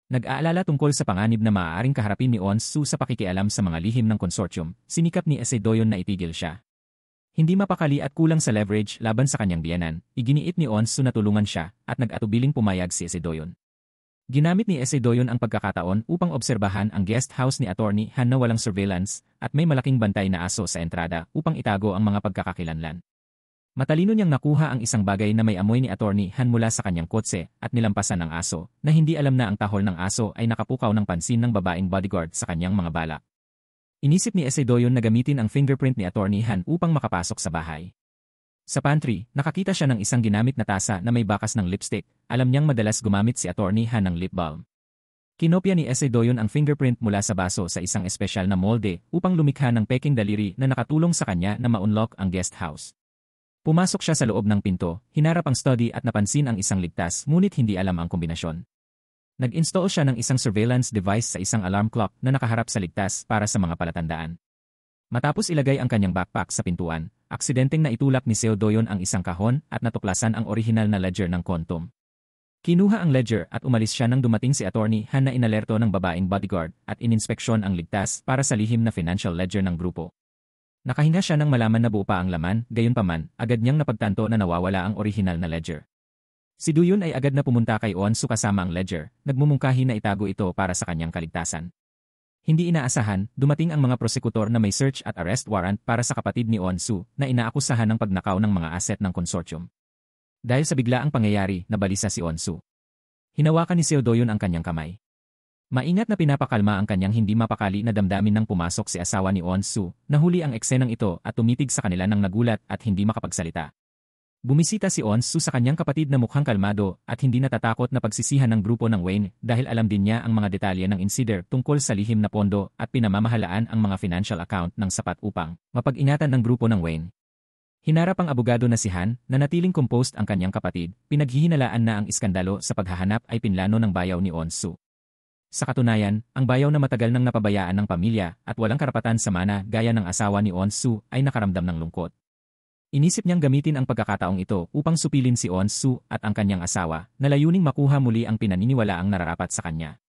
A: Nag-aalala tungkol sa panganib na maaaring kaharapin ni Onsu sa pakikialam sa mga lihim ng consortium, sinikap ni Seo Do-yeon na itigil siya. Hindi mapakali at kulang sa leverage laban sa kanyang biyenan, iginiit ni Onsu na tulungan siya at nag-atubiling pumayag si Seo Do-yeon. Ginamit ni Seo Do-yeon ang pagkakataon upang obserbahan ang guest house ni Attorney Han na walang surveillance at may malaking bantay na aso sa entrada upang itago ang mga pagkakakilanlan. Matalino niyang nakuha ang isang bagay na may amoy ni Attorney Han mula sa kanyang kotse at nilampasan ng aso na hindi alam na ang tahol ng aso ay nakapukaw ng pansin ng babaeng bodyguard sa kanyang mga balak. Inisip ni Seo Do-yeon na gamitin ang fingerprint ni Attorney Han upang makapasok sa bahay. Sa pantry, nakakita siya ng isang ginamit na tasa na may bakas ng lipstick. Alam niyang madalas gumamit si Attorney Han ng lip balm. Kinopya ni Ese Doyon ang fingerprint mula sa baso sa isang espesyal na molde upang lumikha ng peking daliri na nakatulong sa kanya na ma-unlock ang guest house. Pumasok siya sa loob ng pinto, hinarap ang study at napansin ang isang ligtas ngunit hindi alam ang kombinasyon. Nag-install siya ng isang surveillance device sa isang alarm clock na nakaharap sa ligtas para sa mga palatandaan. Matapos ilagay ang kanyang backpack sa pintuan, aksidenteng naitulak ni Seo Doyon ang isang kahon at natuklasan ang orihinal na ledger ng Quantum. Kinuha ang ledger at umalis siya nang dumating si Attorney Han na inalerto ng babaeng bodyguard at ininspeksyon ang ligtas para sa lihim na financial ledger ng grupo. Nakahinga siya nang malaman na buo pa ang laman, gayunpaman, agad niyang napagtanto na nawawala ang orihinal na ledger. Si Doyon ay agad na pumunta kay Won-soo kasama ang ledger, nagmumungkahi na itago ito para sa kanyang kaligtasan. Hindi inaasahan, dumating ang mga prosekutor na may search at arrest warrant para sa kapatid ni Won-soo na inaakusahan ng pagnakaw ng mga asset ng consortium. Dahil sa biglaang pangyayari, nabalisa si Won-soo. Hinawakan ni Seo Doyon ang kanyang kamay. Maingat na pinapakalma ang kanyang hindi mapakali na damdamin nang pumasok si asawa ni Won-soo, nahuli ang eksenang ito at tumitig sa kanila ng nagulat at hindi makapagsalita. Bumisita si Won-soo sa kanyang kapatid na mukhang kalmado at hindi natatakot na pagsisihan ng grupo ng Wayne dahil alam din niya ang mga detalye ng insider tungkol sa lihim na pondo at pinamamahalaan ang mga financial account ng sapat upang mapag-ingatan ng grupo ng Wayne. Hinarap ang abogado na si Han, na natiling composed ang kanyang kapatid, pinaghihinalaan na ang iskandalo sa paghahanap ay pinlano ng bayaw ni Won-soo. Sa katunayan, ang bayaw na matagal nang napabayaan ng pamilya at walang karapatan sa mana gaya ng asawa ni Won-soo ay nakaramdam ng lungkot. Inisip niyang gamitin ang pagkakataong ito upang supilin si Won-soo at ang kanyang asawa na layuning makuha muli ang pinaniniwalaang nararapat sa kanya.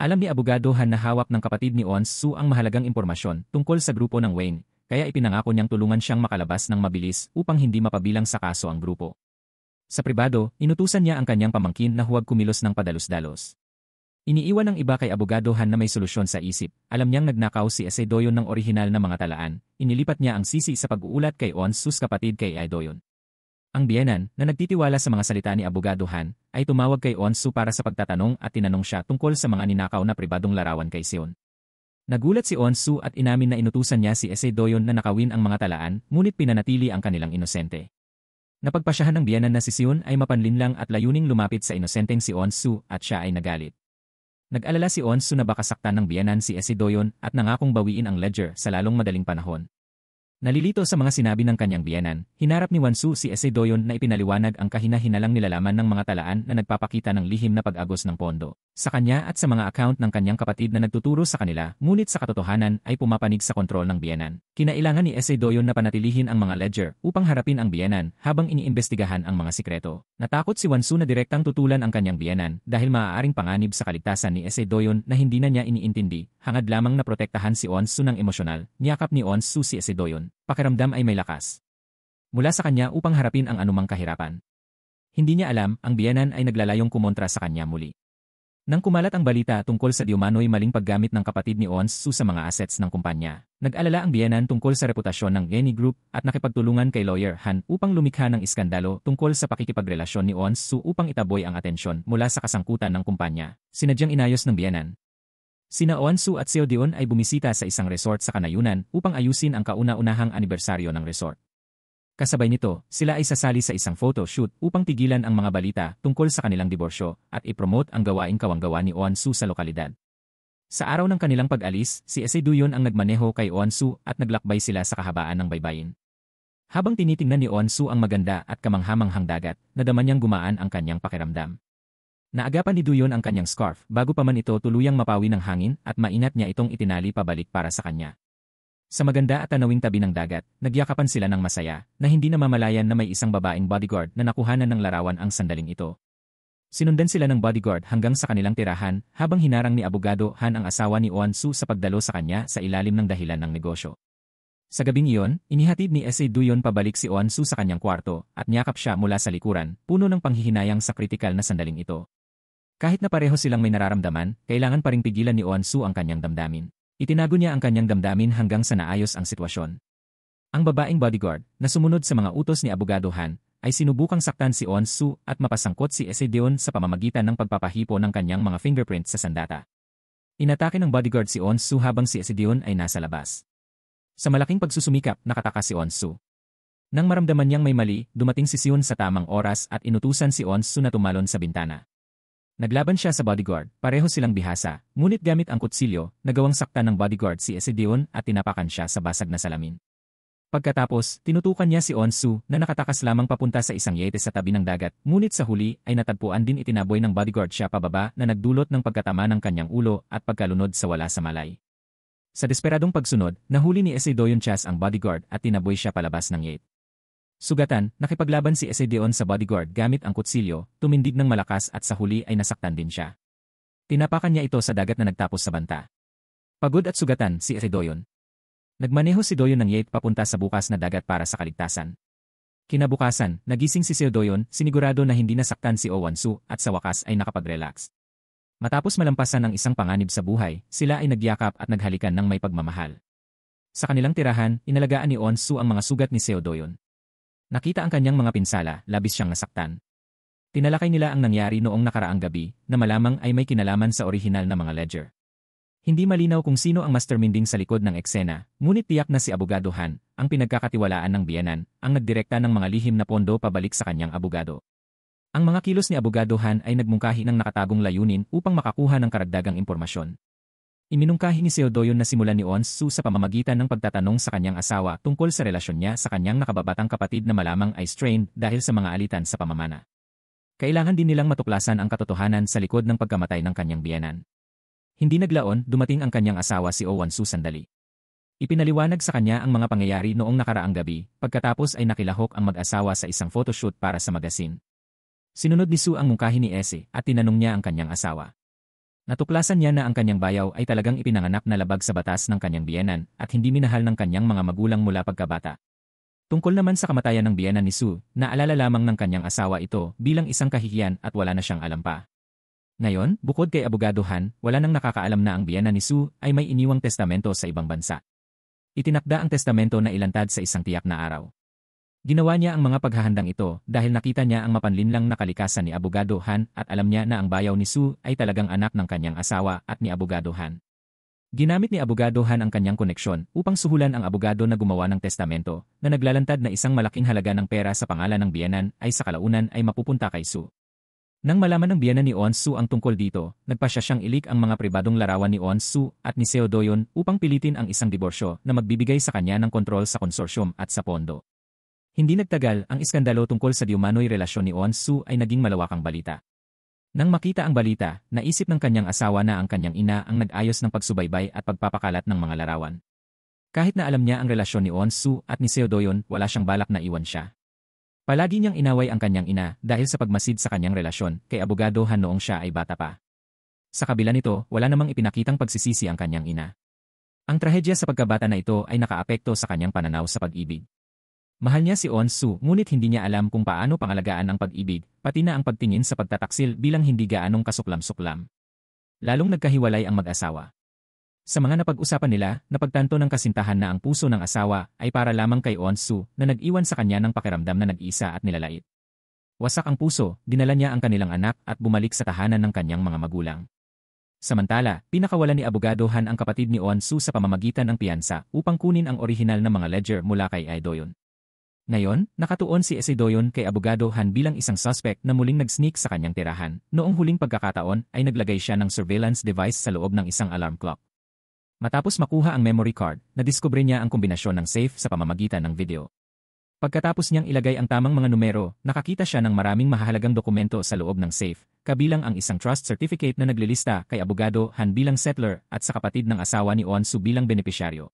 A: Alam ni abogado Han na hawak ng kapatid ni Won-soo ang mahalagang impormasyon tungkol sa grupo ng Wayne, kaya ipinangako niyang tulungan siyang makalabas ng mabilis upang hindi mapabilang sa kaso ang grupo. Sa pribado, inutusan niya ang kanyang pamangkin na huwag kumilos ng padalos-dalos. Iniiwan ng iba kay abogado Han na may solusyon sa isip. Alam niyang nagnakaw si Ese Doyon ng orihinal na mga talaan. Inilipat niya ang sisi sa pag-uulat kay Won-soo's kapatid kay Ae Doyon. Ang biyenan, na nagtitiwala sa mga salita ni abogado Han, ay tumawag kay Won-soo para sa pagtatanong at tinanong siya tungkol sa mga ninakaw na pribadong larawan kay Seon. Nagulat si Won-soo at inamin na inutusan niya si Ese Doyon na nakawin ang mga talaan, ngunit pinanatili ang kanilang inosente. Napagpasyahan ng biyenan na si Seon ay mapanlinlang at layuning lumapit sa inosenteng si Won-soo at siya ay nagalit. Nag-alala si Won-soo na baka saktan ng biyenan si Ese Doyon at nangakong bawiin ang ledger sa lalong madaling panahon. Nalilito sa mga sinabi ng kanyang biyenan, hinarap ni Won-soo si Ese Doyon na ipinaliwanag ang kahina-hinalang nilalaman ng mga talaan na nagpapakita ng lihim na pag-agos ng pondo sa kanya at sa mga account ng kanyang kapatid na nagtuturo sa kanila, ngunit sa katotohanan ay pumapanig sa kontrol ng biyenan. Kinailangan ni Ese Doyon na panatilihin ang mga ledger upang harapin ang biyenan habang iniimbestigahan ang mga sikreto. Natakot si Won-soo na direktang tutulan ang kanyang biyenan dahil maaaring panganib sa kaligtasan ni Ese Doyon na hindi na niya iniintindi, hangad lamang na protektahan si Won-soo ng emosyonal, niyakap ni Won-soo si Ese Doyon. Pakiramdam ay may lakas mula sa kanya upang harapin ang anumang kahirapan. Hindi niya alam, ang biyenan ay naglalayong kumontra sa kanya muli. Nang kumalat ang balita tungkol sa diumano'y maling paggamit ng kapatid ni Won-soo sa mga assets ng kumpanya, nag-alala ang biyenan tungkol sa reputasyon ng Genie Group at nakipagtulungan kay Lawyer Han upang lumikha ng iskandalo tungkol sa pakikipagrelasyon ni Won-soo upang itaboy ang atensyon mula sa kasangkutan ng kumpanya. Sinadyang inayos ng biyenan. Sina Won-soo at Seo Doyon ay bumisita sa isang resort sa Kanayunan upang ayusin ang kauna-unahang anibersaryo ng resort. Kasabay nito, sila ay sasali sa isang photo shoot upang tigilan ang mga balita tungkol sa kanilang diborsyo at ipromote ang gawaing kawanggawa ni Won-soo sa lokalidad. Sa araw ng kanilang pag-alis, si Ese Doyon ang nagmaneho kay Won-soo at naglakbay sila sa kahabaan ng baybayin. Habang tinitingnan ni Won-soo ang maganda at kamanghamanghang dagat, nadama niyang gumaan ang kanyang pakiramdam. Naagapan ni Doyon ang kanyang scarf bago pa man ito tuluyang mapawi ng hangin at mainat niya itong itinali pabalik para sa kanya. Sa maganda at tanawing tabi ng dagat, nagyakapan sila ng masaya na hindi namamalayan na may isang babaeng bodyguard na nakuhanan ng larawan ang sandaling ito. Sinundan sila ng bodyguard hanggang sa kanilang tirahan habang hinarang ni abogado Han ang asawa ni Won-soo sa pagdalo sa kanya sa ilalim ng dahilan ng negosyo. Sa gabing iyon, inihatid ni Ese Doyon pabalik si Won-soo sa kanyang kwarto at niyakap siya mula sa likuran, puno ng panghihinayang sa kritikal na sandaling ito. Kahit na pareho silang may nararamdaman, kailangan pa ring pigilan ni Won-soo ang kanyang damdamin. Itinago niya ang kanyang damdamin hanggang sa naayos ang sitwasyon. Ang babaeng bodyguard, na sumunod sa mga utos ni abogado Han, ay sinubukang saktan si Won-soo at mapasangkot si Ese Doyon sa pamamagitan ng pagpapahipo ng kanyang mga fingerprints sa sandata. Inatake ng bodyguard si Won-soo habang si Ese Doyon ay nasa labas. Sa malaking pagsusumikap, nakataka si Won-soo. Nang maramdaman niyang may mali, dumating si Seon sa tamang oras at inutusan si Won-soo na tumalon sa bintana. Naglaban siya sa bodyguard, pareho silang bihasa, ngunit gamit ang kutsilyo, nagawang saktan ng bodyguard si Esedeon at tinapakan siya sa basag na salamin. Pagkatapos, tinutukan niya si Onsu na nakatakas lamang papunta sa isang yate sa tabi ng dagat, ngunit sa huli ay natagpuan din itinaboy ng bodyguard siya pababa na nagdulot ng pagkatama ng kanyang ulo at pagkalunod sa wala sa malay. Sa desperadong pagsunod, nahuli ni Esedeon Chas ang bodyguard at tinaboy siya palabas ng yate. Sugatan, nakipaglaban si Esedeon sa bodyguard gamit ang kutsilyo, tumindig ng malakas at sa huli ay nasaktan din siya. Tinapakan niya ito sa dagat na nagtapos sa banta. Pagod at sugatan si Esedeon. Nagmaneho si Doyon ng yate papunta sa bukas na dagat para sa kaligtasan. Kinabukasan, nagising si Doyon, sinigurado na hindi nasaktan si Owansu at sa wakas ay nakapag-relax. Matapos malampasan ang isang panganib sa buhay, sila ay nagyakap at naghalikan ng may pagmamahal. Sa kanilang tirahan, inalagaan ni Onsu ang mga sugat ni Doyon. Nakita ang kanyang mga pinsala, labis siyang nasaktan. Tinalakay nila ang nangyari noong nakaraang gabi, na malamang ay may kinalaman sa orihinal na mga ledger. Hindi malinaw kung sino ang masterminding sa likod ng eksena, ngunit tiyak na si Abogado Han, ang pinagkakatiwalaan ng biyenan, ang nagdirekta ng mga lihim na pondo pabalik sa kanyang abogado. Ang mga kilos ni Abogado Han ay nagmungkahi ng nakatagong layunin upang makakuha ng karagdagang impormasyon. Iminungkahi ni Doyon na simulan ni Onsu sa pamamagitan ng pagtatanong sa kanyang asawa tungkol sa relasyon niya sa kanyang nakababatang kapatid na malamang ay strained dahil sa mga alitan sa pamamana. Kailangan din nilang matuklasan ang katotohanan sa likod ng pagkamatay ng kanyang biyenan. Hindi naglaon, dumating ang kanyang asawa si Owansu sandali. Ipinaliwanag sa kanya ang mga pangyayari noong nakaraang gabi, pagkatapos ay nakilahok ang mag-asawa sa isang photoshoot para sa magazine. Sinunod ni Su ang mungkahi ni Ese at tinanong niya ang kanyang asawa. Natuklasan niya na ang kanyang bayaw ay talagang ipinanganak na labag sa batas ng kanyang biyenan at hindi minahal ng kanyang mga magulang mula pagkabata. Tungkol naman sa kamatayan ng biyenan ni Su, naalala lamang ng kanyang asawa ito bilang isang kahihiyan at wala na siyang alam pa. Ngayon, bukod kay Abogado Han, wala nang nakakaalam na ang biyenan ni Su ay may iniwang testamento sa ibang bansa. Itinakda ang testamento na ilantad sa isang tiyak na araw. Ginawa niya ang mga paghahandang ito dahil nakita niya ang mapanlinlang na kalikasan ni Abogado Han at alam niya na ang bayaw ni Su ay talagang anak ng kanyang asawa at ni Abogado Han. Ginamit ni Abogado Han ang kanyang koneksyon upang suhulan ang abogado na gumawa ng testamento na naglalantad na isang malaking halaga ng pera sa pangalan ng biyenan ay sa kalaunan ay mapupunta kay Su. Nang malaman ng biyenan ni Onsu ang tungkol dito, nagpasya siyang ilik ang mga pribadong larawan ni Onsu at ni Doyon upang pilitin ang isang diborsyo na magbibigay sa kanya ng kontrol sa konsorsyum at sa pondo. Hindi nagtagal, ang iskandalo tungkol sa diumano'y relasyon ni Onsu ay naging malawakang balita. Nang makita ang balita, naisip ng kanyang asawa na ang kanyang ina ang nag-ayos ng pagsubaybay at pagpapakalat ng mga larawan. Kahit na alam niya ang relasyon ni Onsu at ni Doyon, wala siyang balak na iwan siya. Palagi niyang inaway ang kanyang ina dahil sa pagmasid sa kanyang relasyon kay Abogado Han noong siya ay bata pa. Sa kabila nito, wala namang ipinakitang pagsisisi ang kanyang ina. Ang trahedya sa pagkabata na ito ay nakaapekto sa kanyang pananaw sa pag-ibig. Mahal niya si Onsu ngunit hindi niya alam kung paano pangalagaan ang pag-ibig, pati na ang pagtingin sa pagtataksil bilang hindi gaanong kasuklam-suklam. Lalong nagkahiwalay ang mag-asawa. Sa mga napag-usapan nila, napagtanto ng kasintahan na ang puso ng asawa ay para lamang kay Onsu na nag-iwan sa kanya ng pakiramdam na nag-isa at nilalait. Wasak ang puso, dinala niya ang kanilang anak at bumalik sa tahanan ng kanyang mga magulang. Samantala, pinakawalan ni Abogado Han ang kapatid ni Onsu sa pamamagitan ng piyansa upang kunin ang orihinal na mga ledger mula kay Doyon. Ngayon, nakatuon si Doyon kay Abogado Han bilang isang suspect na muling nag-sneak sa kanyang tirahan. Noong huling pagkakataon ay naglagay siya ng surveillance device sa loob ng isang alarm clock. Matapos makuha ang memory card, nadiskubre niya ang kombinasyon ng safe sa pamamagitan ng video. Pagkatapos niyang ilagay ang tamang mga numero, nakakita siya ng maraming mahahalagang dokumento sa loob ng safe, kabilang ang isang trust certificate na naglilista kay Abogado Han bilang settler at sa kapatid ng asawa ni Onsu bilang benepisyaryo.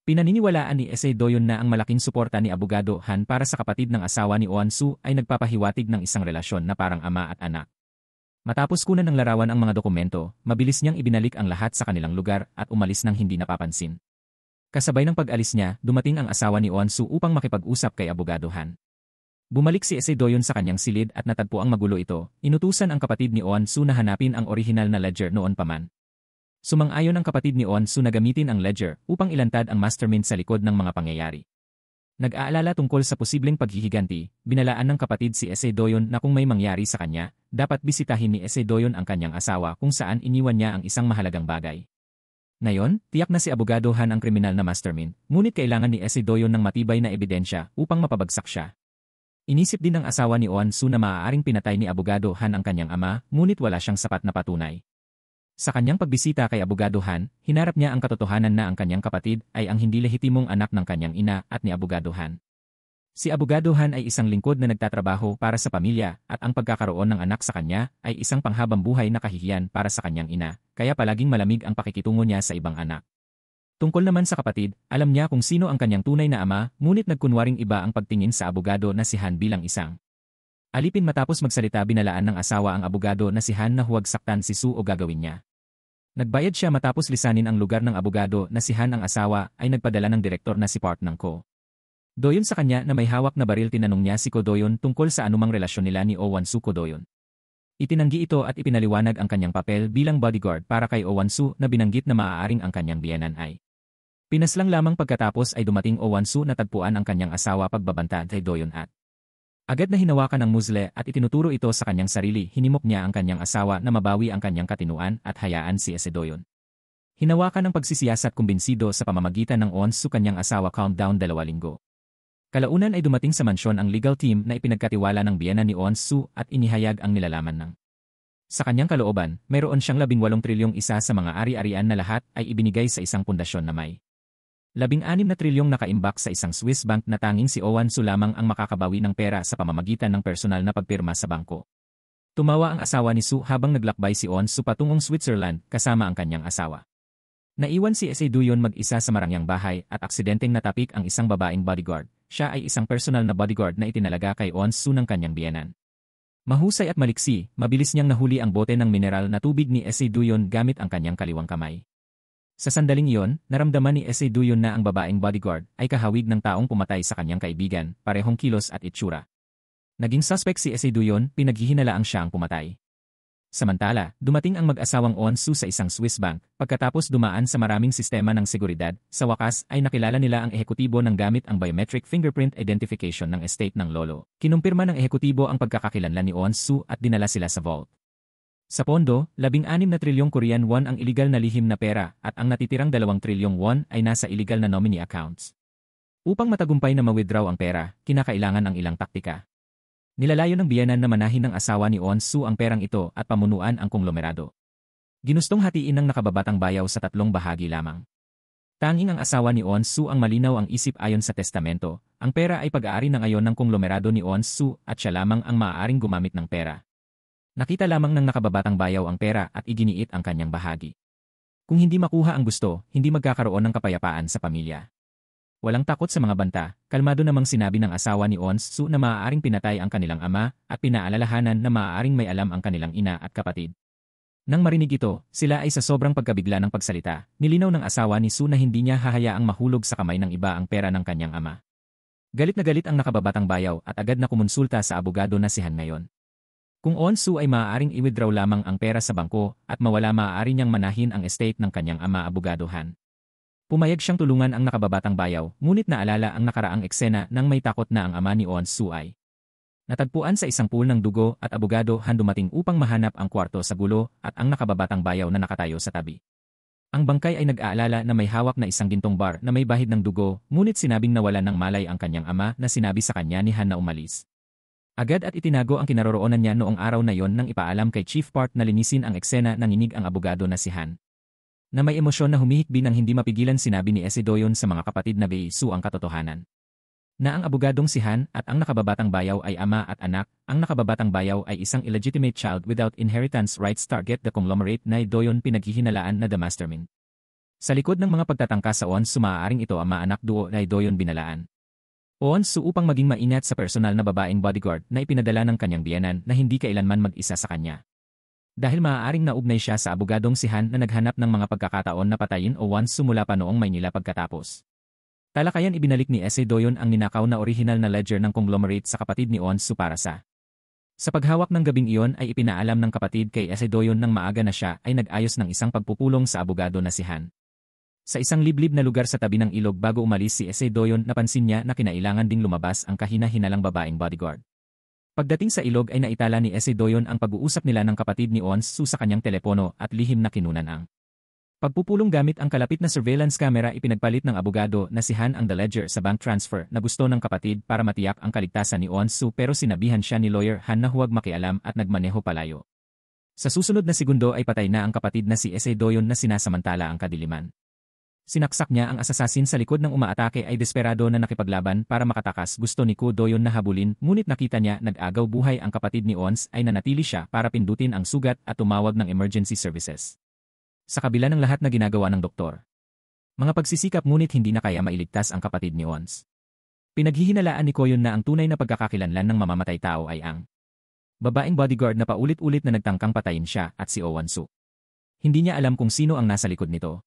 A: Pinaniniwalaan ni Doyon na ang malaking suporta ni Abogado Han para sa kapatid ng asawa ni Onsu ay nagpapahiwatig ng isang relasyon na parang ama at anak. Matapos kunan ng larawan ang mga dokumento, mabilis niyang ibinalik ang lahat sa kanilang lugar at umalis nang hindi napapansin. Kasabay ng pag-alis niya, dumating ang asawa ni Onsu upang makipag-usap kay Abogado Han. Bumalik si Doyon sa kanyang silid at natagpo ang magulo ito, inutusan ang kapatid ni Onsu na hanapin ang orihinal na ledger noon pa man. Sumang-ayon ang kapatid ni Onsu na gamitin ang ledger upang ilantad ang mastermind sa likod ng mga pangyayari. Nag-aalala tungkol sa posibleng paghihiganti, binalaan ng kapatid si Doyon na kung may mangyari sa kanya, dapat bisitahin ni Doyon ang kanyang asawa kung saan iniwan niya ang isang mahalagang bagay. Ngayon, tiyak na si Abogado Han ang kriminal na mastermind, ngunit kailangan ni Doyon ng matibay na ebidensya upang mapabagsak siya. Inisip din ng asawa ni Won Soo na maaaring pinatay ni Abogado Han ang kanyang ama, ngunit wala siyang sapat na patunay. Sa kanyang pagbisita kay Abogado Han, hinarap niya ang katotohanan na ang kanyang kapatid ay ang hindi lehitimong anak ng kanyang ina at ni Abogado Han. Si Abogado Han ay isang lingkod na nagtatrabaho para sa pamilya at ang pagkakaroon ng anak sa kanya ay isang panghabang buhay na kahihiyan para sa kanyang ina, kaya palaging malamig ang pakikitungo niya sa ibang anak. Tungkol naman sa kapatid, alam niya kung sino ang kanyang tunay na ama, ngunit nagkunwaring iba ang pagtingin sa abogado na si Han bilang isang alipin. Matapos magsalita, binalaan ng asawa ang abogado na si Han na huwag saktan si Soo o gagawin niya. Nagbayad siya matapos lisanin ang lugar ng abogado na si Han. Ang asawa ay nagpadala ng direktor na si Park ng Ko Doyon sa kanya na may hawak na baril. Tinanong niya si Ko Doyon tungkol sa anumang relasyon nila ni Oh Won Soo. Ko Doyon itinanggi ito at ipinaliwanag ang kanyang papel bilang bodyguard para kay Oh Won Soo na binanggit na maaaring ang kanyang biyenan ay pinaslang lamang. Pagkatapos ay dumating Oh Won Soo na tagpuan ang kanyang asawa pagbabanta kay Doyon at agad na hinawakan ang muzzle at itinuturo ito sa kanyang sarili. Hinimok niya ang kanyang asawa na mabawi ang kanyang katinuan at hayaan si Doyon. Hinawakan ng pagsisiyasat kumbinsido sa pamamagitan ng Won Soo kanyang asawa. Calm down. 2 linggo kalaunan ay dumating sa mansyon ang legal team na ipinagkatiwala ng biyenan ni Won Soo at inihayag ang nilalaman ng sa kanyang kalooban. Mayroon siyang 18 trilyong, isa sa mga ari-arian na lahat ay ibinigay sa isang pundasyon na may 16 na trilyong nakaimbak sa isang Swiss bank na tanging si Oh Won Soo lamang ang makakabawi ng pera sa pamamagitan ng personal na pagpirma sa bangko. Tumawa ang asawa ni Soo habang naglakbay si Won Soo patungong Switzerland kasama ang kanyang asawa. Naiwan si Doyon mag-isa sa marangyang bahay at aksidenteng natapik ang isang babaeng bodyguard. Siya ay isang personal na bodyguard na itinalaga kay Won Soo ng kanyang biyenan. Mahusay at maliksi, mabilis niyang nahuli ang bote ng mineral na tubig ni Doyon gamit ang kanyang kaliwang kamay. Sa sandaling iyon, naramdaman ni Doyon na ang babaeng bodyguard ay kahawig ng taong pumatay sa kanyang kaibigan, parehong kilos at itsura. Naging suspect si Doyon, pinaghihinalaang siya ang pumatay. Samantala, dumating ang mag-asawang Won Soo sa isang Swiss bank. Pagkatapos dumaan sa maraming sistema ng seguridad, sa wakas ay nakilala nila ang ehekutibo ng gamit ang biometric fingerprint identification ng estate ng lolo. Kinumpirma ng ehekutibo ang pagkakakilanlan ni Won Soo at dinala sila sa vault. Sa pondo, 16 na trilyong Korean won ang iligal na lihim na pera at ang natitirang 2 trilyong won ay nasa iligal na nominee accounts. Upang matagumpay na ma-withdraw ang pera, kinakailangan ang ilang taktika. Nilalayo ng biyenan na manahin ng asawa ni Won Soo ang perang ito at pamunuan ang konglomerado. Ginustong hatiin ng nakababatang bayaw sa 3 bahagi lamang. Tanging ang asawa ni Won Soo ang malinaw ang isip. Ayon sa testamento, ang pera ay pag-aari ng ayon ng konglomerado ni Won Soo at siya lamang ang maaaring gumamit ng pera. Nakita lamang ng nakababatang bayaw ang pera at iginiit ang kanyang bahagi. Kung hindi makuha ang gusto, hindi magkakaroon ng kapayapaan sa pamilya. Walang takot sa mga banta, kalmado namang sinabi ng asawa ni Won Soo na maaaring pinatay ang kanilang ama at pinaalalahanan na maaaring may alam ang kanilang ina at kapatid. Nang marinig ito, sila ay sa sobrang pagkabigla ng pagsalita. Nilinaw ng asawa ni Soo na hindi niya hahayaang mahulog sa kamay ng iba ang pera ng kanyang ama. Galit na galit ang nakababatang bayaw at agad na kumonsulta sa abogado na si Han ngayon. Kung Won Soo ay maaaring i-withdraw lamang ang pera sa bangko at mawala, maaari niyang manahin ang estate ng kanyang ama. Abogado Han. Pumayag siyang tulungan ang nakababatang bayaw, ngunit naalala ang nakaraang eksena nang may takot na ang ama ni Won Soo ay natagpuan sa isang pool ng dugo at abogado Han dumating upang mahanap ang kwarto sa gulo at ang nakababatang bayaw na nakatayo sa tabi. Ang bangkay ay nag-aalala na may hawak na isang gintong bar na may bahid ng dugo, ngunit sinabing nawalan ng malay ang kanyang ama na sinabi sa kanya ni Han na umalis. Agad at itinago ang kinaroroonan niya noong araw na yon nang ipaalam kay Chief Park na linisin ang eksena. Nanginig ang abogado na si Han na may emosyon na humihikbi nang hindi mapigilan. Sinabi ni Doyon sa mga kapatid na Soo ang katotohanan. Na ang abogadong si Han at ang nakababatang bayaw ay ama at anak. Ang nakababatang bayaw ay isang illegitimate child without inheritance rights. Target the conglomerate na Doyon pinaghihinalaan na the mastermind. Sa likod ng mga pagtatangka sa Won Soo, maaaring ito ang maanak duo na Doyon binalaan Won Soo upang maging maingat sa personal na babaeng bodyguard na ipinadala ng kanyang biyenan na hindi kailanman mag-isa sa kanya. Dahil maaaring naugnay siya sa abogadong si Han na naghanap ng mga pagkakataon na patayin Won Soo mula pa noong Maynila. Pagkatapos talakayan, ibinalik ni Doyon ang ninakaw na orihinal na ledger ng conglomerate sa kapatid ni Won Soo para sa paghawak ng gabing iyon ay ipinaalam ng kapatid kay Doyon nang maaga na siya ay nag-ayos ng isang pagpupulong sa abogado na si Han. Sa isang liblib na lugar sa tabi ng ilog bago umalis si Doyon, napansin niya na kinailangan ding lumabas ang kahina-hinalang babaeng bodyguard. Pagdating sa ilog ay naitala ni Doyon ang pag-uusap nila ng kapatid ni Won Soo sa kanyang telepono at lihim na kinunan ang Pagpupulong gamit ang kalapit na surveillance camera ipinagpalit ng abogado na si Han ang the ledger sa bank transfer na gusto ng kapatid para matiyak ang kaligtasan ni Won-soo pero sinabihan siya ni lawyer Han na huwag makialam at nagmaneho palayo. Sa susunod na segundo ay patay na ang kapatid na si Ese Doyon na sinasamantala ang kadiliman. Sinaksak niya ang asasasin sa likod ng umaatake ay desperado na nakipaglaban para makatakas. Gusto ni Ko Doyon na habulin ngunit nakita niya nag-agaw buhay ang kapatid ni Ons ay nanatili siya para pindutin ang sugat at tumawag ng emergency services. Sa kabila ng lahat na ginagawa ng doktor. Mga pagsisikap ngunit hindi na kaya mailigtas ang kapatid ni Ons. Pinaghihinalaan ni Koyon na ang tunay na pagkakakilanlan ng mamamatay tao ay ang babaeng bodyguard na paulit-ulit na nagtangkang patayin siya at si Oh Won-soo. Hindi niya alam kung sino ang nasa likod nito.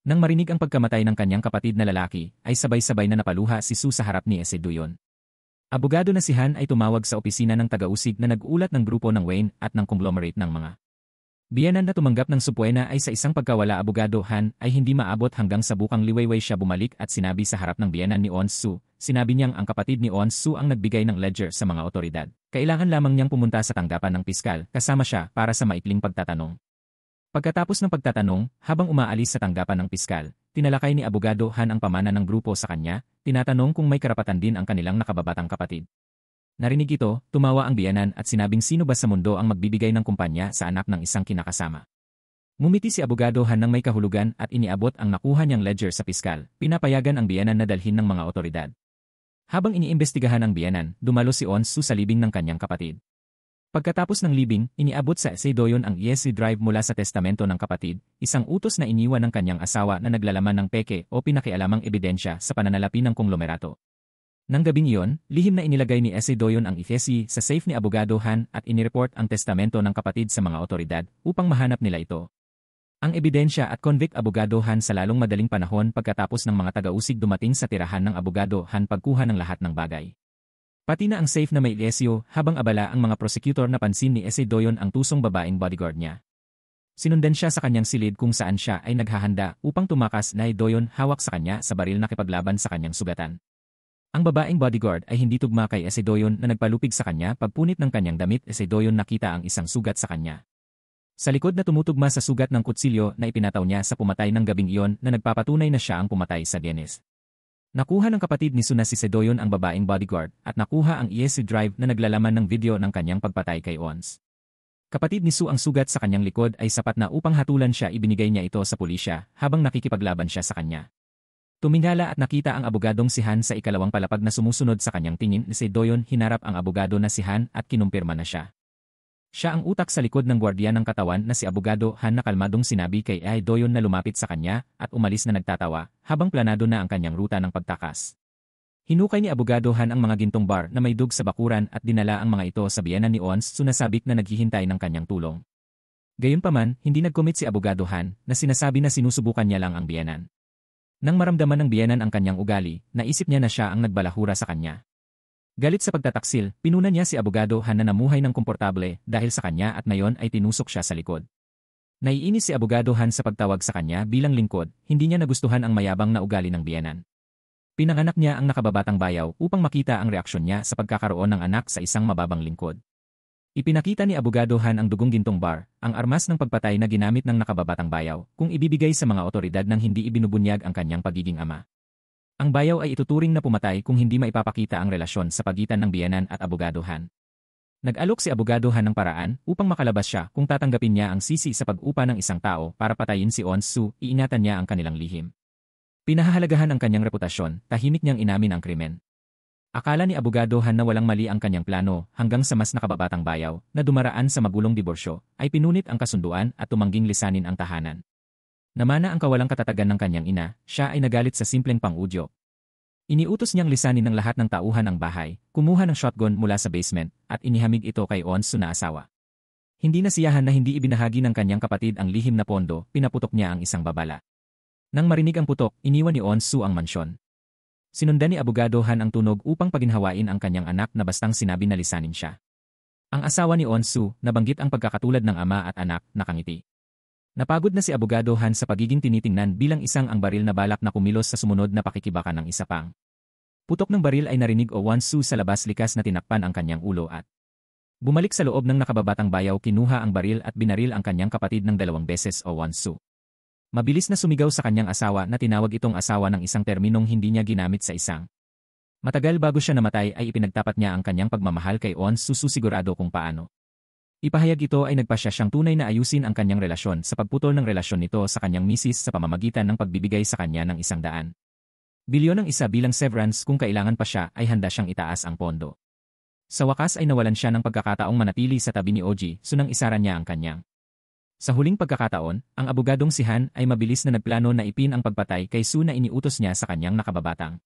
A: Nang marinig ang pagkamatay ng kanyang kapatid na lalaki, ay sabay-sabay na napaluha si Soo sa harap ni Ese Doyon. Abogado na si Han ay tumawag sa opisina ng taga-usig na nag-ulat ng grupo ng Wayne at ng conglomerate ng mga biyenan na tumanggap ng supwena ay sa isang pagkawala abogado Han ay hindi maabot hanggang sa bukang liwayway siya bumalik at sinabi sa harap ng biyenan ni Won-soo. Sinabi niyang ang kapatid ni Won-soo ang nagbigay ng ledger sa mga otoridad. Kailangan lamang niyang pumunta sa tanggapan ng piskal kasama siya para sa maikling pagtatanong. Pagkatapos ng pagtatanong, habang umaalis sa tanggapan ng piskal, tinalakay ni abogado Han ang pamana ng grupo sa kanya, tinatanong kung may karapatan din ang kanilang nakababatang kapatid. Narinig ito, tumawa ang biyenan at sinabing sino ba sa mundo ang magbibigay ng kumpanya sa anak ng isang kinakasama. Ngumiti si abogado Han nang may kahulugan at iniabot ang nakuha niyang ledger sa piskal, pinapayagan ang biyenan na dalhin ng mga otoridad. Habang iniimbestigahan ang biyenan, dumalo si Won-soo sa libing ng kanyang kapatid. Pagkatapos ng libing, iniabot sa Ese Doyon ang ESC drive mula sa testamento ng kapatid, isang utos na iniwan ng kanyang asawa na naglalaman ng peke o pinakialamang ebidensya sa pananalapi ng konglomerato. Nang gabing iyon, lihim na inilagay ni Ese Doyon ang ESC sa safe ni abogado Han at inireport ang testamento ng kapatid sa mga otoridad upang mahanap nila ito. Ang ebidensya at convict abogado Han sa lalong madaling panahon pagkatapos ng mga taga-usig dumating sa tirahan ng abogado Han pagkuha ng lahat ng bagay. Pati na ang safe na may lesyo habang abala ang mga prosecutor na pansin ni Ese Doyon ang tusong babaeng bodyguard niya. Sinundan siya sa kanyang silid kung saan siya ay naghahanda upang tumakas na Doyon hawak sa kanya sa baril na nakipaglaban sa kanyang sugatan. Ang babaeng bodyguard ay hindi tugma kay Ese Doyon na nagpalupig sa kanya pagpunit ng kanyang damit. Ese Doyon nakita ang isang sugat sa kanya. Sa likod na tumutugma sa sugat ng kutsilyo na ipinataw niya sa pumatay ng gabing iyon na nagpapatunay na siya ang pumatay sa Dennis. Nakuha ng kapatid ni Soo na si Sedoyon ang babaeng bodyguard at nakuha ang ESC drive na naglalaman ng video ng kanyang pagpatay kay Ons. Kapatid ni Soo ang sugat sa kanyang likod ay sapat na upang hatulan siya, ibinigay niya ito sa pulisya habang nakikipaglaban siya sa kanya. Tumingala at nakita ang abogadong si Han sa ikalawang palapag na sumusunod sa kanyang tingin ni Sedoyon, hinarap ang abogado na si Han at kinumpirma na siya. Siya ang utak sa likod ng gwardiya ng katawan na si abogado Han na kalmadong sinabi kay Doyon na lumapit sa kanya at umalis na nagtatawa habang planado na ang kanyang ruta ng pagtakas. Hinukay ni abogado Han ang mga gintong bar na may dug sa bakuran at dinala ang mga ito sa biyenan ni Ons, sunasabik na naghihintay ng kanyang tulong. Gayunpaman, hindi nag-commit si abogado Han na sinasabi na sinusubukan niya lang ang biyenan. Nang maramdaman ng biyenan ang kanyang ugali, naisip niya na siya ang nagbalahura sa kanya. Galit sa pagtataksil, pinuna niya si abogado Han na namuhay ng komportable dahil sa kanya at ngayon ay tinusok siya sa likod. Naiinis si abogado Han sa pagtawag sa kanya bilang lingkod, hindi niya nagustuhan ang mayabang na ugali ng biyenan. Pinanganak niya ang nakababatang bayaw upang makita ang reaksyon niya sa pagkakaroon ng anak sa isang mababang lingkod. Ipinakita ni abogado Han ang dugong gintong bar, ang armas ng pagpatay na ginamit ng nakababatang bayaw, kung ibibigay sa mga otoridad nang hindi ibinubunyag ang kanyang pagiging ama. Ang bayaw ay ituturing na pumatay kung hindi maipapakita ang relasyon sa pagitan ng biyenan at abogado Han. Nag-alok si abogado Han ng paraan upang makalabas siya kung tatanggapin niya ang sisi sa pag-upa ng isang tao para patayin si Ons-soo, iingatan niya ang kanilang lihim. Pinahahalagahan ang kanyang reputasyon, tahimik niyang inamin ang krimen. Akala ni abogado Han na walang mali ang kanyang plano hanggang sa mas nakababatang bayaw na dumaraan sa magulong diborsyo ay pinunit ang kasunduan at tumangging lisanin ang tahanan. Namana ang kawalang katatagan ng kanyang ina, siya ay nagalit sa simpleng pang-udyo. Iniutos niyang lisanin ng lahat ng tauhan ang bahay, kumuha ng shotgun mula sa basement at inihamig ito kay Ons-soo na asawa. Hindi nasiyahan na hindi ibinahagi ng kanyang kapatid ang lihim na pondo, pinaputok niya ang isang babala. Nang marinig ang putok, iniwan ni Ons-soo ang mansyon. Sinundan ni abogado Han ang tunog upang paginhawain ang kanyang anak na bastang sinabi na lisanin siya. Ang asawa ni Ons-soo, nabanggit ang pagkakatulad ng ama at anak, nakangiti. Napagod na si abogado Han sa pagiging tinitingnan bilang isang ang baril na balak na kumilos sa sumunod na pakikibakan ng isa pang. Putok ng baril ay narinig Ons-soo sa labas, likas na tinakpan ang kanyang ulo at bumalik sa loob ng nakababatang bayaw, kinuha ang baril at binaril ang kanyang kapatid ng 2 beses. Ons-soo. Mabilis na sumigaw sa kanyang asawa na tinawag itong asawa ng isang terminong hindi niya ginamit sa isang. Matagal bago siya namatay ay ipinagtapat niya ang kanyang pagmamahal kay On susigurado kung paano. Ipahayag ito ay nagpasya siyang tunay na ayusin ang kanyang relasyon sa pagputol ng relasyon nito sa kanyang misis sa pamamagitan ng pagbibigay sa kanya ng 100 bilyon ng isa bilang severance kung kailangan pa siya ay handa siyang itaas ang pondo. Sa wakas ay nawalan siya ng pagkakataong manatili sa tabi ni OG nang isara niya ang kanyang. Sa huling pagkakataon, ang abogadong si Han ay mabilis na nagplano na ipin ang pagpatay kay Sue na iniutos niya sa kanyang nakababatang.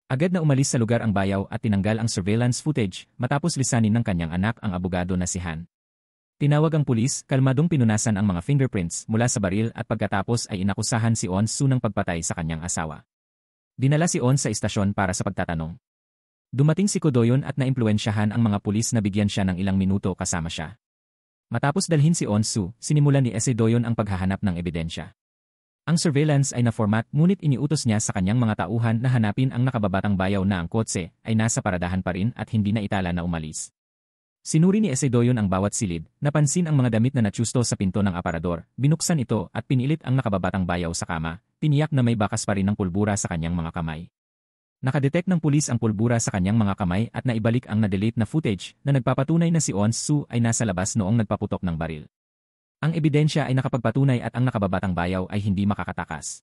A: Agad na umalis sa lugar ang bayaw at tinanggal ang surveillance footage matapos lisanin ng kanyang anak ang abogado na si Han. Tinawag ang pulis, kalmadong pinunasan ang mga fingerprints mula sa baril at pagkatapos ay inakusahan si On Sue ng pagpatay sa kanyang asawa. Dinala si On sa istasyon para sa pagtatanong. Dumating si Kodoyon at naimpluwensyahan ang mga pulis na bigyan siya ng ilang minuto kasama siya. Matapos dalhin si On Sue, sinimulan ni Doyon ang paghahanap ng ebidensya. Ang surveillance ay na-format ngunit iniutos niya sa kanyang mga tauhan na hanapin ang nakababatang bayaw na ang kotse ay nasa paradahan pa rin at hindi na itala na umalis. Sinuri ni Doyon ang bawat silid, napansin ang mga damit na natsusto sa pinto ng aparador, binuksan ito at pinilit ang nakababatang bayaw sa kama, tiniyak na may bakas pa rin ng pulbura sa kanyang mga kamay. Nakadetect ng pulis ang pulbura sa kanyang mga kamay at naibalik ang na-delete na footage na nagpapatunay na si On Sue ay nasa labas noong nagpaputok ng baril. Ang ebidensya ay nakapagpatunay at ang nakababatang bayaw ay hindi makakatakas.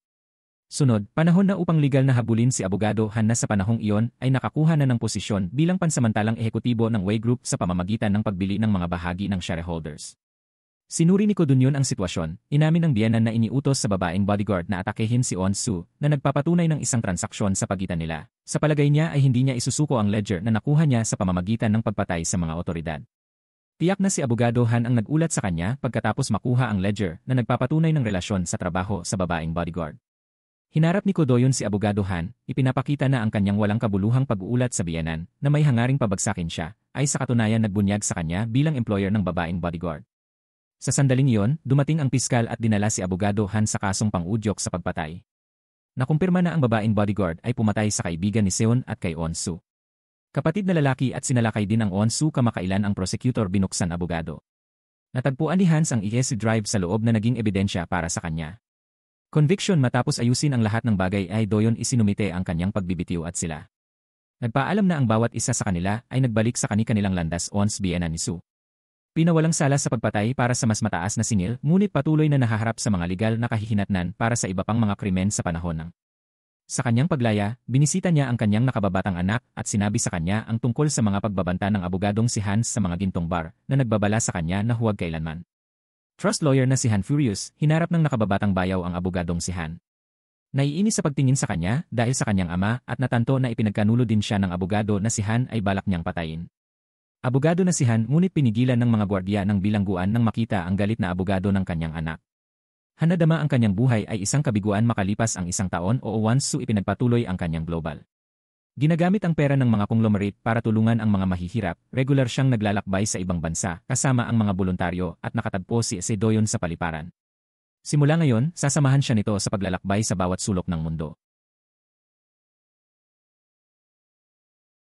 A: Sunod, panahon na upang legal na habulin si Abogado Han na sa panahong iyon ay nakakuha na ng posisyon bilang pansamantalang ehekutibo ng Way Group sa pamamagitan ng pagbili ng mga bahagi ng shareholders. Sinuri ni Kodoyon ang sitwasyon, inamin ng biyenan na iniutos sa babaeng bodyguard na atakehin si On Sue na nagpapatunay ng isang transaksyon sa pagitan nila. Sa palagay niya ay hindi niya isusuko ang ledger na nakuha niya sa pamamagitan ng pagpatay sa mga otoridad. Tiyak na si Abogado Han ang nagulat sa kanya pagkatapos makuha ang ledger na nagpapatunay ng relasyon sa trabaho sa babaeng bodyguard. Hinarap ni Kodoyon si Abogado Han, ipinapakita na ang kanyang walang kabuluhang pag-uulat sa biyenan na may hangaring pabagsakin siya ay sa katunayan nagbunyag sa kanya bilang employer ng babaeng bodyguard. Sa sandaling iyon, dumating ang piskal at dinala si Abogado Han sa kasong pang-udyok sa pagpatay. Nakumpirma na ang babaeng bodyguard ay pumatay sa kaibigan ni Seon at kay On Sue. Kapatid na lalaki at sinalakay din ang On Sue kamakailan ang prosecutor binuksan abogado. Natagpuan ni Hans ang ESC drive sa loob na naging ebidensya para sa kanya. Conviction matapos ayusin ang lahat ng bagay ay Doyon isinumite ang kanyang pagbibitiw at sila. Nagpaalam na ang bawat isa sa kanila ay nagbalik sa kani-kanilang landas On's biyenan ni Sue. Pinawalang sala sa pagpatay para sa mas mataas na singil ngunit patuloy na nahaharap sa mga legal na kahihinatnan para sa iba pang mga krimen sa panahon ng. Sa kanyang paglaya, binisita niya ang kanyang nakababatang anak at sinabi sa kanya ang tungkol sa mga pagbabanta ng abogadong si Hans sa mga gintong bar na nagbabala sa kanya na huwag kailanman. Trust lawyer na si Han Furious, hinarap ng nakababatang bayaw ang abogadong si Han. Naiinis sa pagtingin sa kanya dahil sa kanyang ama at natanto na ipinagkanulo din siya ng abogado na si Han ay balak niyang patayin. Abogado na si Han ngunit pinigilan ng mga gwardiya ng bilangguan nang makita ang galit na abogado ng kanyang anak. Hanadama ang kanyang buhay ay isang kabiguan makalipas ang 1 taon o once Sue ipinagpatuloy ang kanyang global. Ginagamit ang pera ng mga conglomerate para tulungan ang mga mahihirap, regular siyang naglalakbay sa ibang bansa kasama ang mga voluntaryo at nakatagpo si Doyon sa paliparan. Simula ngayon, sasamahan siya nito sa paglalakbay sa bawat sulok ng mundo.